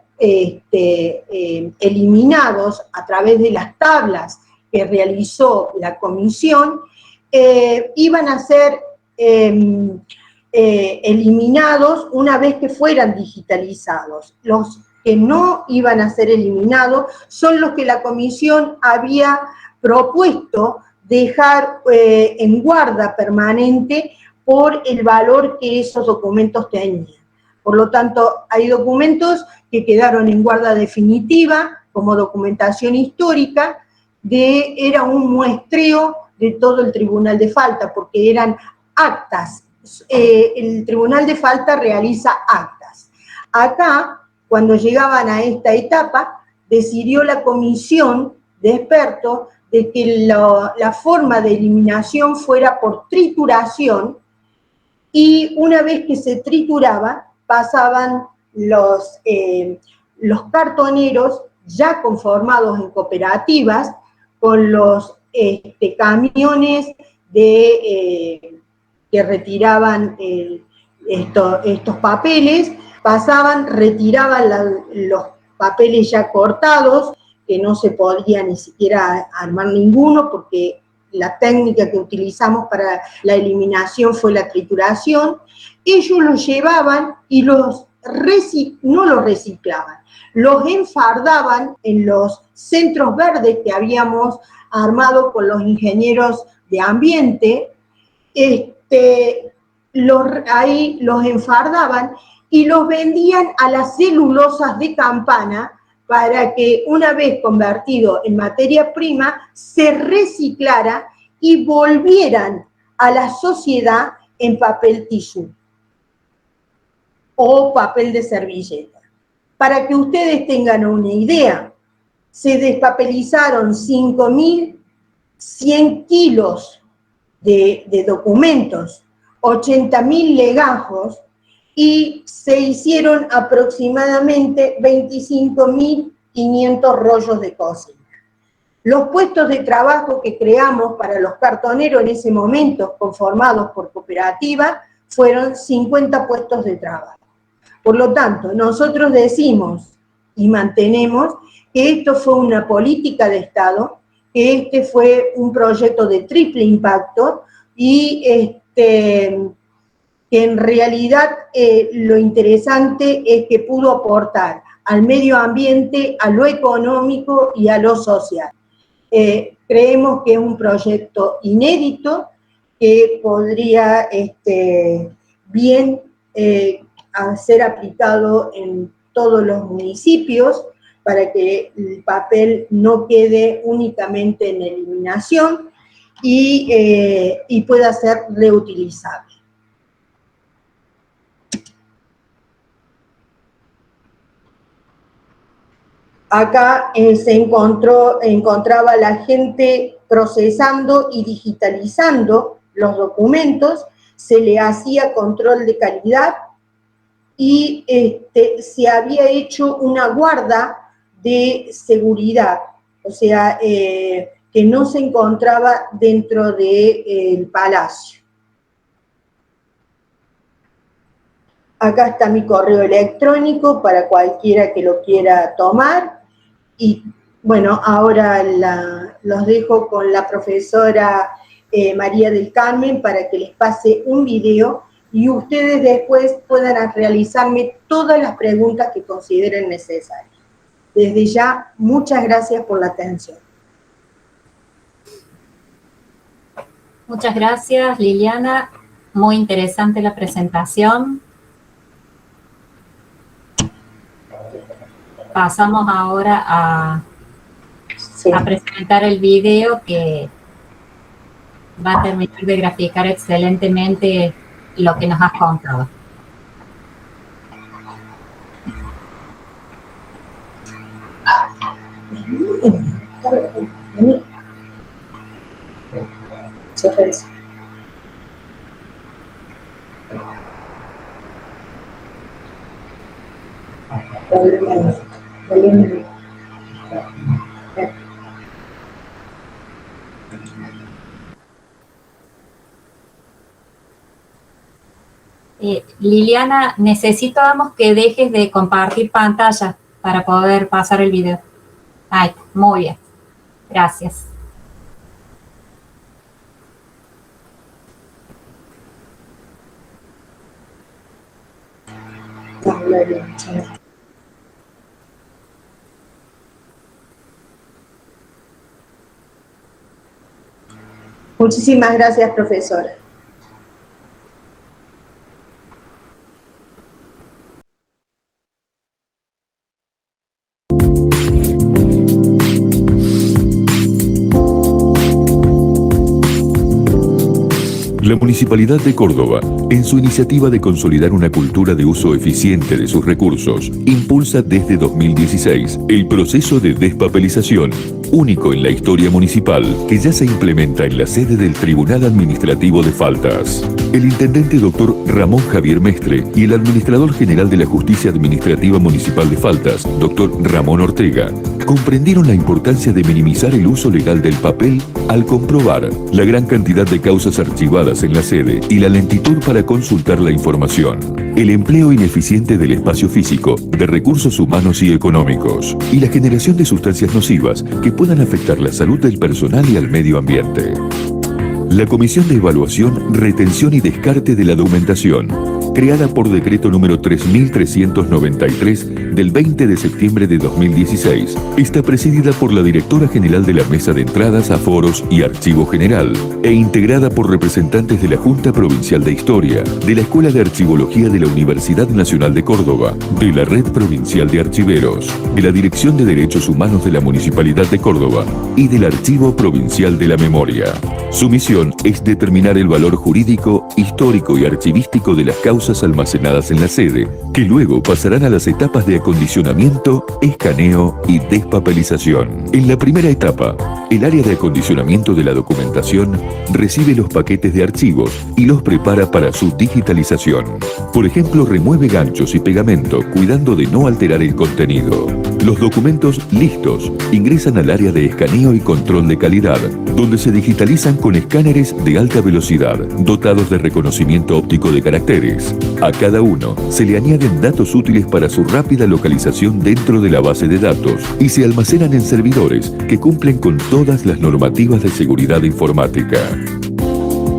eliminados a través de las tablas que realizó la comisión, iban a ser eliminados una vez que fueran digitalizados. Los que no iban a ser eliminados son los que la comisión había propuesto dejar en guarda permanente por el valor que esos documentos tenían. Por lo tanto, hay documentos que quedaron en guarda definitiva como documentación histórica, era un muestreo de todo el Tribunal de Falta, porque eran actas. El Tribunal de Falta realiza actas. Acá, cuando llegaban a esta etapa, decidió la comisión de expertos de que la forma de eliminación fuera por trituración, y una vez que se trituraba, pasaban los cartoneros ya conformados en cooperativas, con los camiones que retiraban estos papeles, retiraban los papeles ya cortados, que no se podía ni siquiera armar ninguno, porque la técnica que utilizamos para la eliminación fue la trituración. Ellos los llevaban y no los reciclaban, los enfardaban en los centros verdes que habíamos armado con los ingenieros de ambiente. Ahí los enfardaban y los vendían a las celulosas de Campana, para que una vez convertido en materia prima se reciclara y volvieran a la sociedad en papel tisú o papel de servilleta. Para que ustedes tengan una idea, se despapelizaron 5.100 kilos de documentos, 80.000 legajos, y se hicieron aproximadamente 25.500 rollos de cocina. Los puestos de trabajo que creamos para los cartoneros en ese momento, conformados por cooperativa, fueron 50 puestos de trabajo. Por lo tanto, nosotros decimos y mantenemos que esto fue una política de Estado, que este fue un proyecto de triple impacto y que en realidad lo interesante es que pudo aportar al medio ambiente, a lo económico y a lo social. Creemos que es un proyecto inédito que podría bien ser aplicado en todos los municipios para que el papel no quede únicamente en eliminación y pueda ser reutilizable. Acá se encontraba la gente procesando y digitalizando los documentos, se le hacía control de calidad y se había hecho una guarda de seguridad, o sea, que no se encontraba dentro del palacio. Acá está mi correo electrónico para cualquiera que lo quiera tomar. Y bueno, ahora los dejo con la profesora María del Carmen para que les pase un video y ustedes después puedan realizarme todas las preguntas que consideren necesarias. Desde ya, muchas gracias por la atención. Muchas gracias, Liliana. Muy interesante la presentación. Pasamos ahora a presentar el video que va a terminar de graficar excelentemente lo que nos has contado. Liliana, necesitamos que dejes de compartir pantalla para poder pasar el video. Ay, muy bien. Gracias. Muchísimas gracias, profesora. La Municipalidad de Córdoba, en su iniciativa de consolidar una cultura de uso eficiente de sus recursos, impulsa desde 2016 el proceso de despapelización, único en la historia municipal, que ya se implementa en la sede del Tribunal Administrativo de Faltas. El intendente Dr. Ramón Javier Mestre y el administrador general de la Justicia Administrativa Municipal de Faltas, Dr. Ramón Ortega, comprendieron la importancia de minimizar el uso legal del papel al comprobar la gran cantidad de causas archivadas en la sede y la lentitud para consultar la información, el empleo ineficiente del espacio físico, de recursos humanos y económicos, y la generación de sustancias nocivas que puedan afectar la salud del personal y al medio ambiente. La Comisión de Evaluación, Retención y Descarte de la Documentación, creada por decreto número 3393 del 20 de septiembre de 2016, está presidida por la directora general de la Mesa de Entradas, Aforos y Archivo General e integrada por representantes de la Junta Provincial de Historia, de la Escuela de Archivología de la Universidad Nacional de Córdoba, de la Red Provincial de Archiveros, de la Dirección de Derechos Humanos de la Municipalidad de Córdoba y del Archivo Provincial de la Memoria. Su misión es determinar el valor jurídico, histórico y archivístico de las causas almacenadas en la sede, que luego pasarán a las etapas de acondicionamiento, escaneo y despapelización. En la primera etapa, el área de acondicionamiento de la documentación recibe los paquetes de archivos y los prepara para su digitalización. Por ejemplo, remueve ganchos y pegamento, cuidando de no alterar el contenido. Los documentos listos ingresan al área de escaneo y control de calidad, donde se digitalizan con escáneres de alta velocidad, dotados de reconocimiento óptico de caracteres. A cada uno se le añaden datos útiles para su rápida localización dentro de la base de datos y se almacenan en servidores que cumplen con todas las normativas de seguridad informática.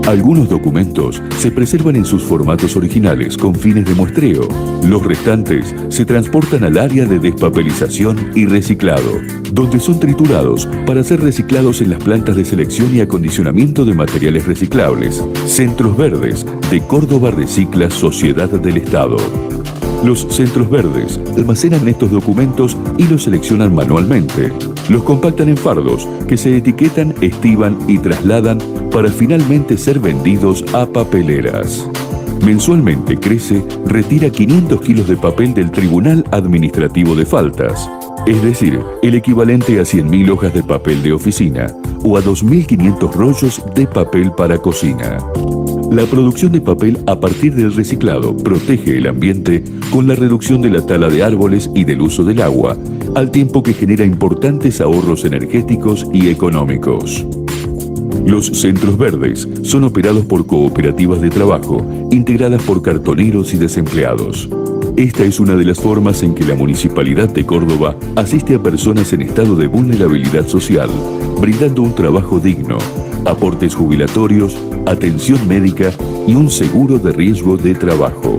Algunos documentos se preservan en sus formatos originales con fines de muestreo. Los restantes se transportan al área de despapelización y reciclado, donde son triturados para ser reciclados en las plantas de selección y acondicionamiento de materiales reciclables, Centros Verdes de Córdoba Recicla Sociedad del Estado. Los centros verdes almacenan estos documentos y los seleccionan manualmente. Los compactan en fardos que se etiquetan, estiban y trasladan para finalmente ser vendidos a papeleras. Mensualmente Crece retira 500 kilos de papel del Tribunal Administrativo de Faltas, es decir, el equivalente a 100.000 hojas de papel de oficina o a 2.500 rollos de papel para cocina. La producción de papel a partir del reciclado protege el ambiente con la reducción de la tala de árboles y del uso del agua, al tiempo que genera importantes ahorros energéticos y económicos. Los centros verdes son operados por cooperativas de trabajo, integradas por cartoneros y desempleados. Esta es una de las formas en que la Municipalidad de Córdoba asiste a personas en estado de vulnerabilidad social, brindando un trabajo digno, aportes jubilatorios, atención médica y un seguro de riesgo de trabajo.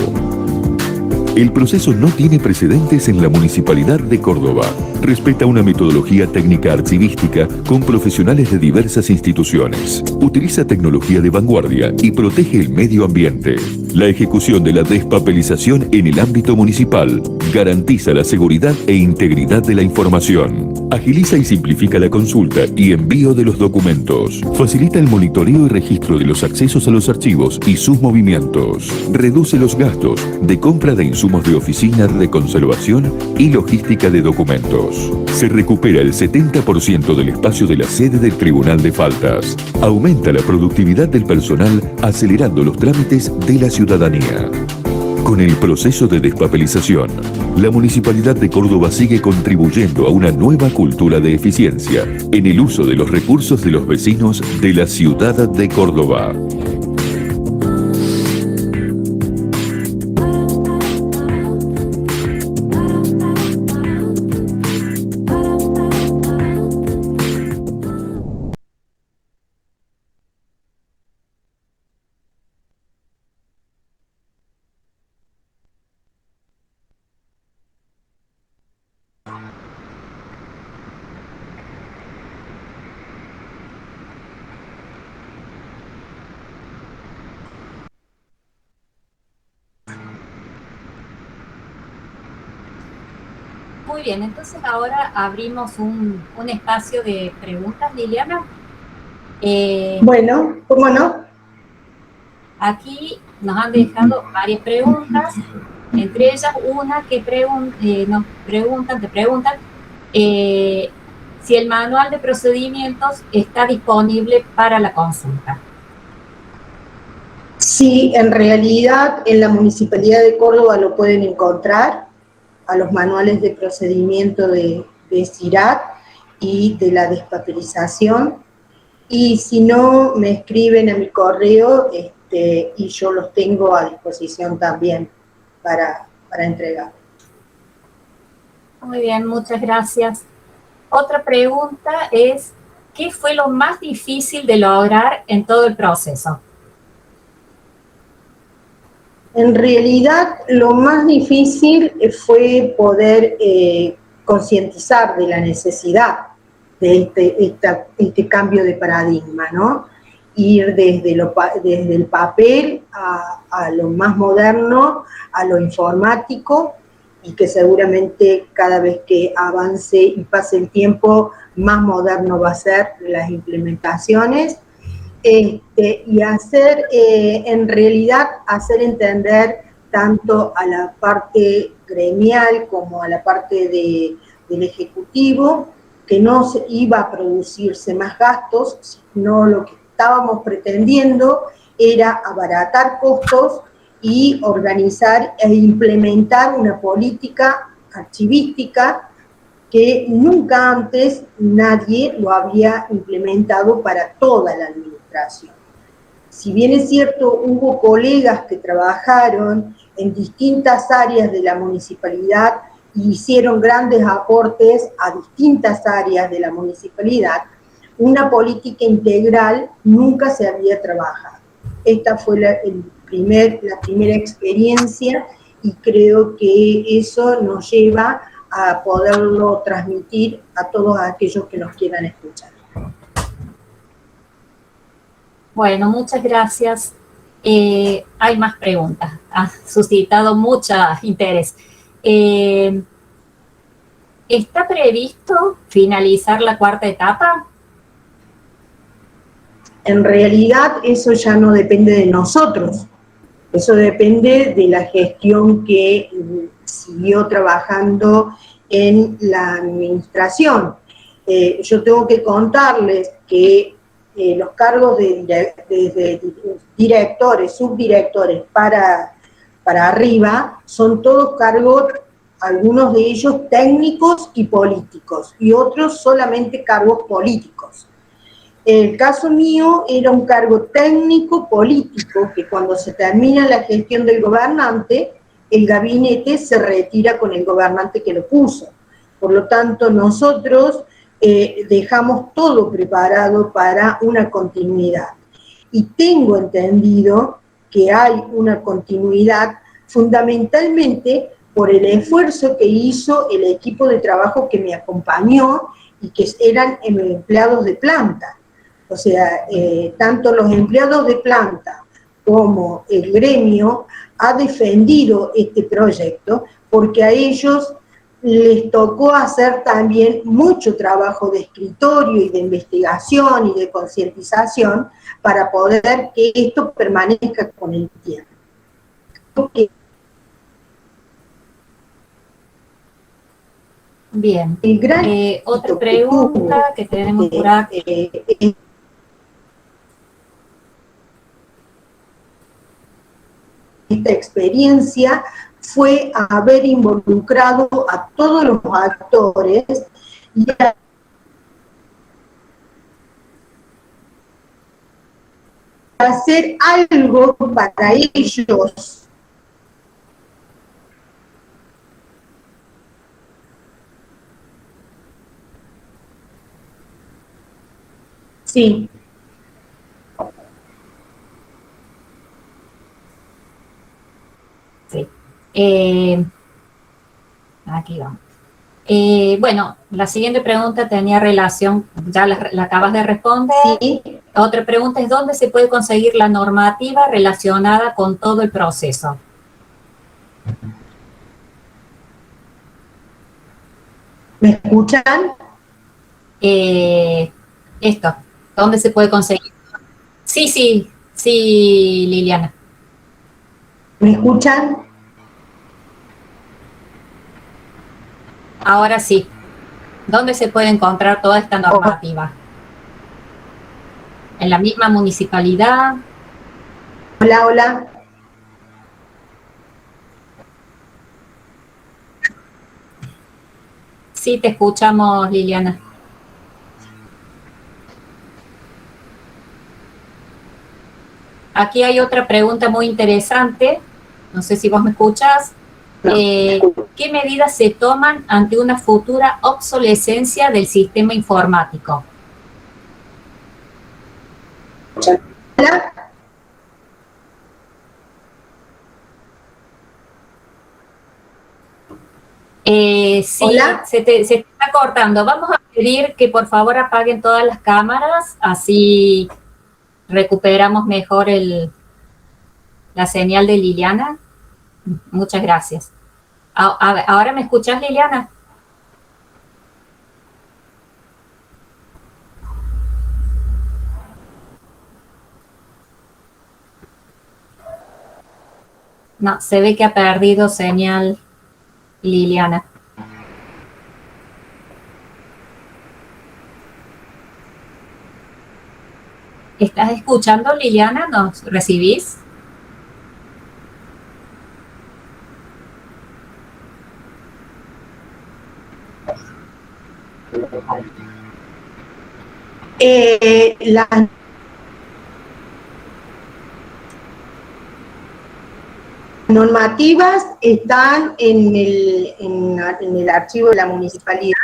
El proceso no tiene precedentes en la Municipalidad de Córdoba. Respeta una metodología técnica archivística con profesionales de diversas instituciones. Utiliza tecnología de vanguardia y protege el medio ambiente. La ejecución de la despapelización en el ámbito municipal garantiza la seguridad e integridad de la información. Agiliza y simplifica la consulta y envío de los documentos. Facilita el monitoreo y registro de los accesos a los archivos y sus movimientos. Reduce los gastos de compra de insumos de oficina, de conservación y logística de documentos. Se recupera el 70% del espacio de la sede del Tribunal de Faltas. Aumenta la productividad del personal acelerando los trámites de la ciudadanía. Con el proceso de despapelización, la Municipalidad de Córdoba sigue contribuyendo a una nueva cultura de eficiencia en el uso de los recursos de los vecinos de la ciudad de Córdoba. Muy bien, entonces ahora abrimos un espacio de preguntas, Liliana. Bueno, ¿cómo no? Aquí nos han dejado varias preguntas, entre ellas una que te preguntan si el manual de procedimientos está disponible para la consulta. Sí, en realidad en la Municipalidad de Córdoba lo pueden encontrar a los manuales de procedimiento de CIRAD y de la despapelización, y si no, me escriben a mi correo y yo los tengo a disposición también para entregar. Muy bien, muchas gracias. Otra pregunta es, ¿qué fue lo más difícil de lograr en todo el proceso? En realidad, lo más difícil fue poder concientizar de la necesidad de este cambio de paradigma, ¿no? Ir desde el papel a lo más moderno, a lo informático, y que seguramente cada vez que avance y pase el tiempo, más moderno va a ser las implementaciones. Y hacer, en realidad, hacer entender tanto a la parte gremial como a la parte del Ejecutivo que no se iba a producirse más gastos, sino lo que estábamos pretendiendo era abaratar costos y organizar e implementar una política archivística que nunca antes nadie lo había implementado para toda la administración. Si bien es cierto, hubo colegas que trabajaron en distintas áreas de la municipalidad y hicieron grandes aportes a distintas áreas de la municipalidad, una política integral nunca se había trabajado. Esta fue la primera experiencia y creo que eso nos lleva a poderlo transmitir a todos aquellos que nos quieran escuchar. Bueno, muchas gracias. Hay más preguntas. Ha suscitado mucho interés. ¿Está previsto finalizar la cuarta etapa? En realidad eso ya no depende de nosotros, eso depende de la gestión que siguió trabajando en la administración. Yo tengo que contarles que los cargos de directores, subdirectores para arriba son todos cargos, algunos de ellos técnicos y políticos, y otros solamente cargos políticos. El caso mío era un cargo técnico-político que cuando se termina la gestión del gobernante, el gabinete se retira con el gobernante que lo puso. Por lo tanto, nosotros dejamos todo preparado para una continuidad. Y tengo entendido que hay una continuidad fundamentalmente por el esfuerzo que hizo el equipo de trabajo que me acompañó y que eran empleados de planta. O sea, tanto los empleados de planta como el gremio ha defendido este proyecto porque a ellos les tocó hacer también mucho trabajo de escritorio y de investigación y de concientización para poder que esto permanezca con el tiempo. Bien. Otra pregunta que tenemos por aquí. Esta experiencia fue haber involucrado a todos los actores y hacer algo para ellos. Sí. Sí. Aquí vamos. Bueno, la siguiente pregunta tenía relación, ya la acabas de responder. Sí. Otra pregunta es, ¿dónde se puede conseguir la normativa relacionada con todo el proceso? ¿Me escuchan? Esto, ¿dónde se puede conseguir? Sí, Liliana. ¿Me escuchan? Ahora sí. ¿Dónde se puede encontrar toda esta normativa? ¿En la misma municipalidad? Hola, hola. Sí, te escuchamos, Liliana. Aquí hay otra pregunta muy interesante. No sé si vos me escuchas. ¿Qué medidas se toman ante una futura obsolescencia del sistema informático? Hola. Sí, ¿Hola? se está cortando. Vamos a pedir que por favor apaguen todas las cámaras, así recuperamos mejor la señal de Liliana. Muchas gracias. ¿Ahora me escuchás, Liliana? No, se ve que ha perdido señal Liliana. ¿Estás escuchando, Liliana? ¿Nos recibís? Las normativas están en el archivo de la municipalidad.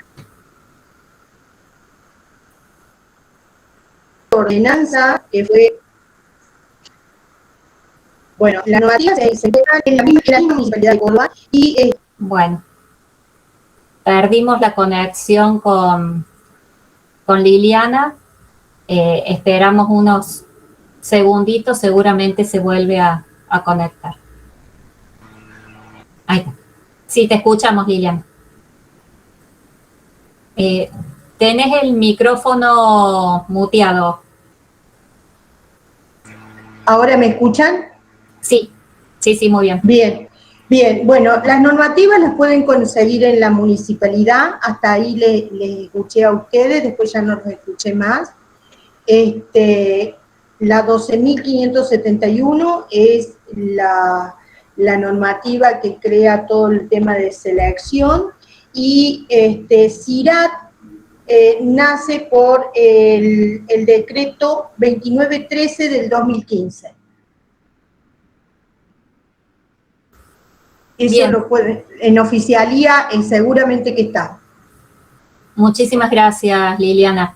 Ordenanza que fue, bueno, la normativa se encuentra en la misma municipalidad de Córdoba y Bueno, perdimos la conexión con Liliana. Esperamos unos segunditos, seguramente se vuelve a conectar. Ahí está. Sí, te escuchamos, Liliana. Tenés el micrófono muteado. ¿ahora me escuchan? Sí, sí, muy bien. Bien, bien. Bueno, las normativas las pueden conseguir en la municipalidad, hasta ahí les escuché a ustedes, después ya no los escuché más. La 12.571 es la normativa que crea todo el tema de selección y CIRAT nace por el decreto 2913 del 2015. Eso Bien. lo puede, en oficialía seguramente que está. Muchísimas gracias, Liliana.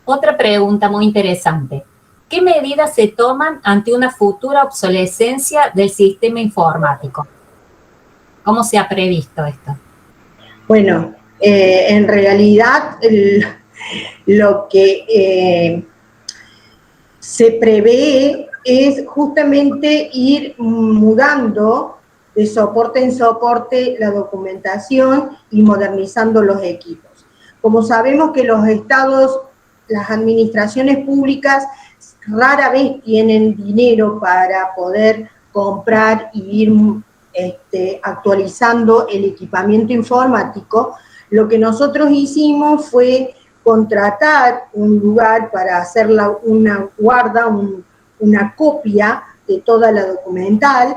Otra pregunta muy interesante. ¿Qué medidas se toman ante una futura obsolescencia del sistema informático? ¿Cómo se ha previsto esto? Bueno, en realidad lo que se prevé es justamente ir mudando de soporte en soporte la documentación y modernizando los equipos. Como sabemos que los estados, las administraciones públicas rara vez tienen dinero para poder comprar y ir actualizando el equipamiento informático, lo que nosotros hicimos fue contratar un lugar para hacer una guarda, una copia de toda la documental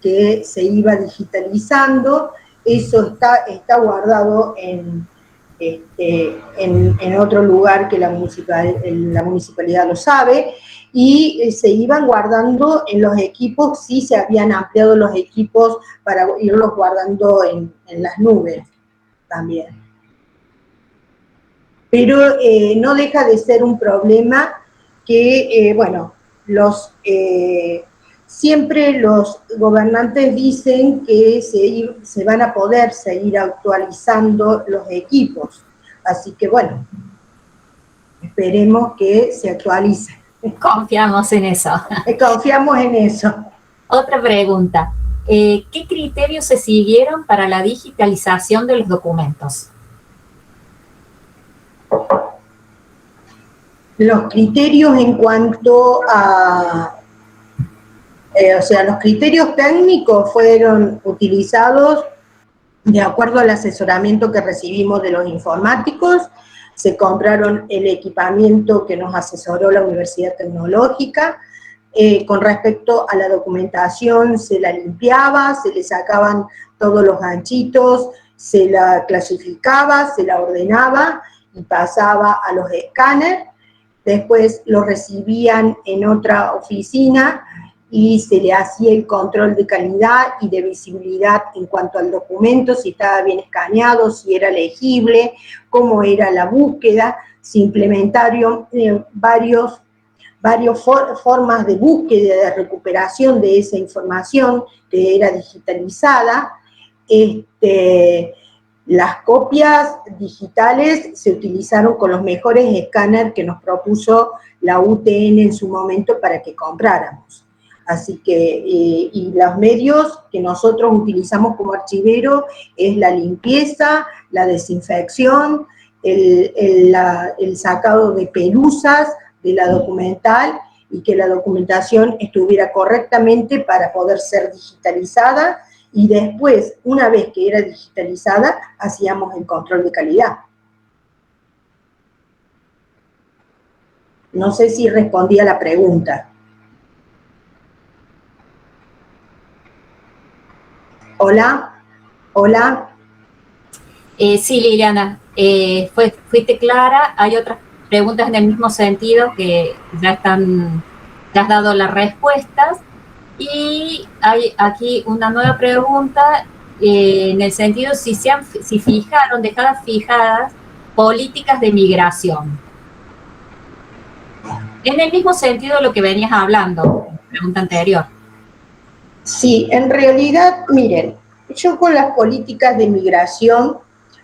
que se iba digitalizando. Eso está guardado en otro lugar que la municipalidad lo sabe, y se iban guardando en los equipos, sí se habían ampliado los equipos para irlos guardando en las nubes también. Pero no deja de ser un problema que, bueno, siempre los gobernantes dicen que se van a poder seguir actualizando los equipos. Así que, bueno, esperemos que se actualicen. Confiamos en eso. Confiamos en eso. Otra pregunta. ¿Qué criterios se siguieron para la digitalización de los documentos? Los criterios en cuanto a... o sea, los criterios técnicos fueron utilizados de acuerdo al asesoramiento que recibimos de los informáticos. Se compraron el equipamiento que nos asesoró la Universidad Tecnológica. Con respecto a la documentación, se la limpiaba, se le sacaban todos los ganchitos, se la clasificaba, se la ordenaba y pasaba a los escáneres. Después lo recibían en otra oficina y se le hacía el control de calidad y de visibilidad en cuanto al documento, si estaba bien escaneado, si era legible, cómo era la búsqueda. Se implementaron varias formas de búsqueda, de recuperación de esa información que era digitalizada. Las copias digitales se utilizaron con los mejores escáneres que nos propuso la UTN en su momento para que compráramos. Así que, y los medios que nosotros utilizamos como archivero es la limpieza, la desinfección, el sacado de pelusas de la documental y que la documentación estuviera correctamente para poder ser digitalizada, y después, una vez que era digitalizada, hacíamos el control de calidad. No sé si respondí a la pregunta. ¿Hola? ¿Hola? Sí, Liliana, fuiste clara. Hay otras preguntas en el mismo sentido que ya has dado las respuestas. Y hay aquí una nueva pregunta en el sentido si dejadas fijadas políticas de migración. En el mismo sentido de lo que venías hablando, pregunta anterior. Sí, en realidad, miren, yo con las políticas de migración,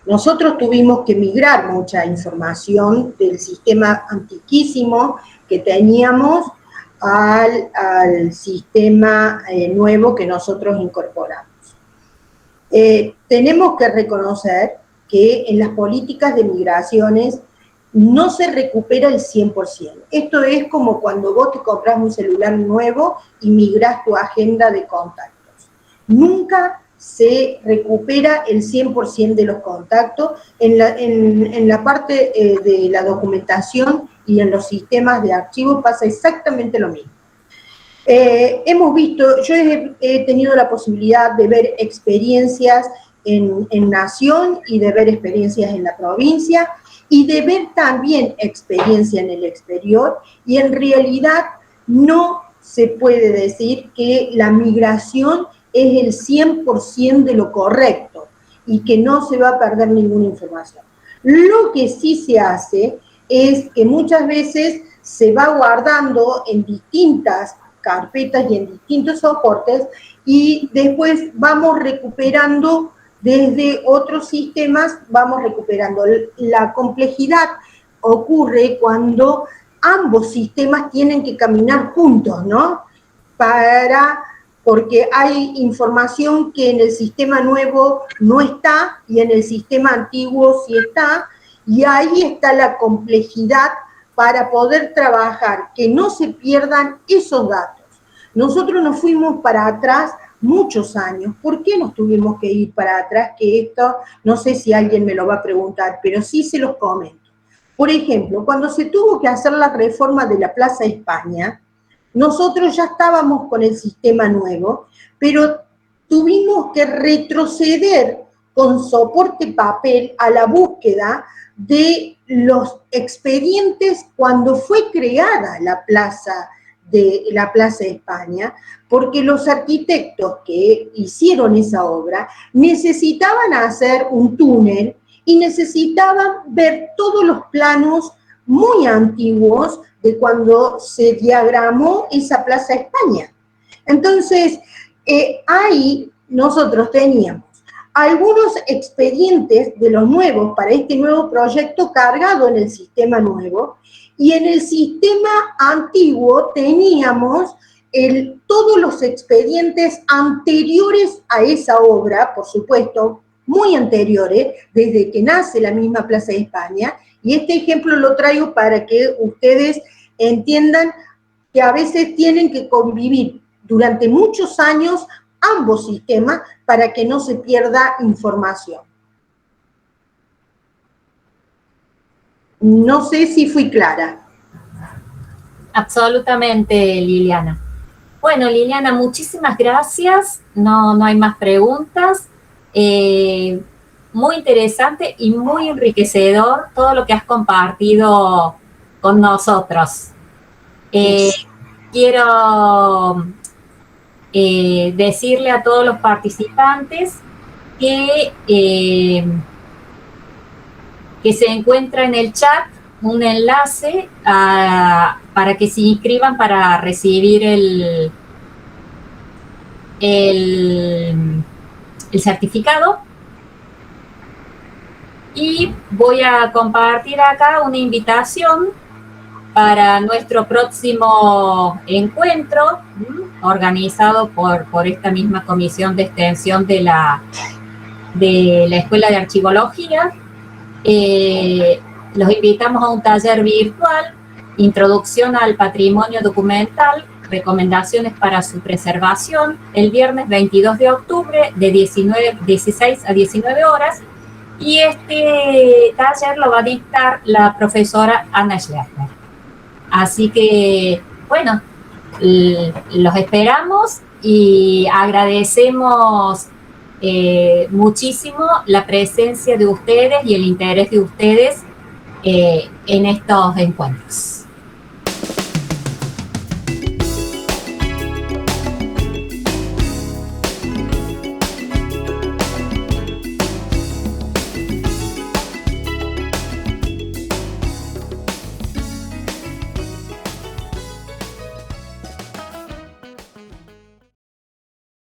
nosotros tuvimos que migrar mucha información del sistema antiquísimo que teníamos al sistema nuevo que nosotros incorporamos. Tenemos que reconocer que en las políticas de migraciones no se recupera el 100%. Esto es como cuando vos te compras un celular nuevo y migrás tu agenda de contactos. Nunca se recupera el 100% de los contactos. En la parte de la documentación y en los sistemas de archivos pasa exactamente lo mismo. Hemos visto, yo he tenido la posibilidad de ver experiencias en Nación y de ver experiencias en la provincia y de ver también experiencia en el exterior, y en realidad no se puede decir que la migración es el 100% de lo correcto y que no se va a perder ninguna información. Lo que sí se hace es que muchas veces se va guardando en distintas carpetas y en distintos soportes y después vamos recuperando desde otros sistemas, vamos recuperando. La complejidad ocurre cuando ambos sistemas tienen que caminar juntos, ¿no? Porque hay información que en el sistema nuevo no está y en el sistema antiguo sí está, y ahí está la complejidad para poder trabajar, que no se pierdan esos datos. Nosotros nos fuimos para atrás muchos años. ¿Por qué nos tuvimos que ir para atrás? Que esto, no sé si alguien me lo va a preguntar, pero sí se los comento. Por ejemplo, cuando se tuvo que hacer la reforma de la Plaza España, nosotros ya estábamos con el sistema nuevo, pero tuvimos que retroceder con soporte papel a la búsqueda de los expedientes cuando fue creada la Plaza España, porque los arquitectos que hicieron esa obra necesitaban hacer un túnel y necesitaban ver todos los planos muy antiguos de cuando se diagramó esa Plaza España. Entonces, ahí nosotros teníamos algunos expedientes de los nuevos para este nuevo proyecto cargado en el sistema nuevo, y en el sistema antiguo teníamos todos los expedientes anteriores a esa obra, por supuesto, muy anteriores, desde que nace la misma Plaza de España, y este ejemplo lo traigo para que ustedes entiendan que a veces tienen que convivir durante muchos años ambos sistemas para que no se pierda información. No sé si fui clara. Absolutamente, Liliana. Bueno, Liliana, muchísimas gracias. No hay más preguntas. Muy interesante y muy enriquecedor todo lo que has compartido con nosotros. Quiero decirle a todos los participantes que se encuentra en el chat un enlace para que se inscriban para recibir el certificado. Y voy a compartir acá una invitación para nuestro próximo encuentro, organizado por esta misma comisión de extensión de la Escuela de Archivología. Los invitamos a un taller virtual, Introducción al Patrimonio Documental, recomendaciones para su preservación, el viernes 22 de octubre de 16 a 19 horas, y este taller lo va a dictar la profesora Ana Schlerner. Así que, bueno, los esperamos y agradecemos muchísimo la presencia de ustedes y el interés de ustedes en estos encuentros.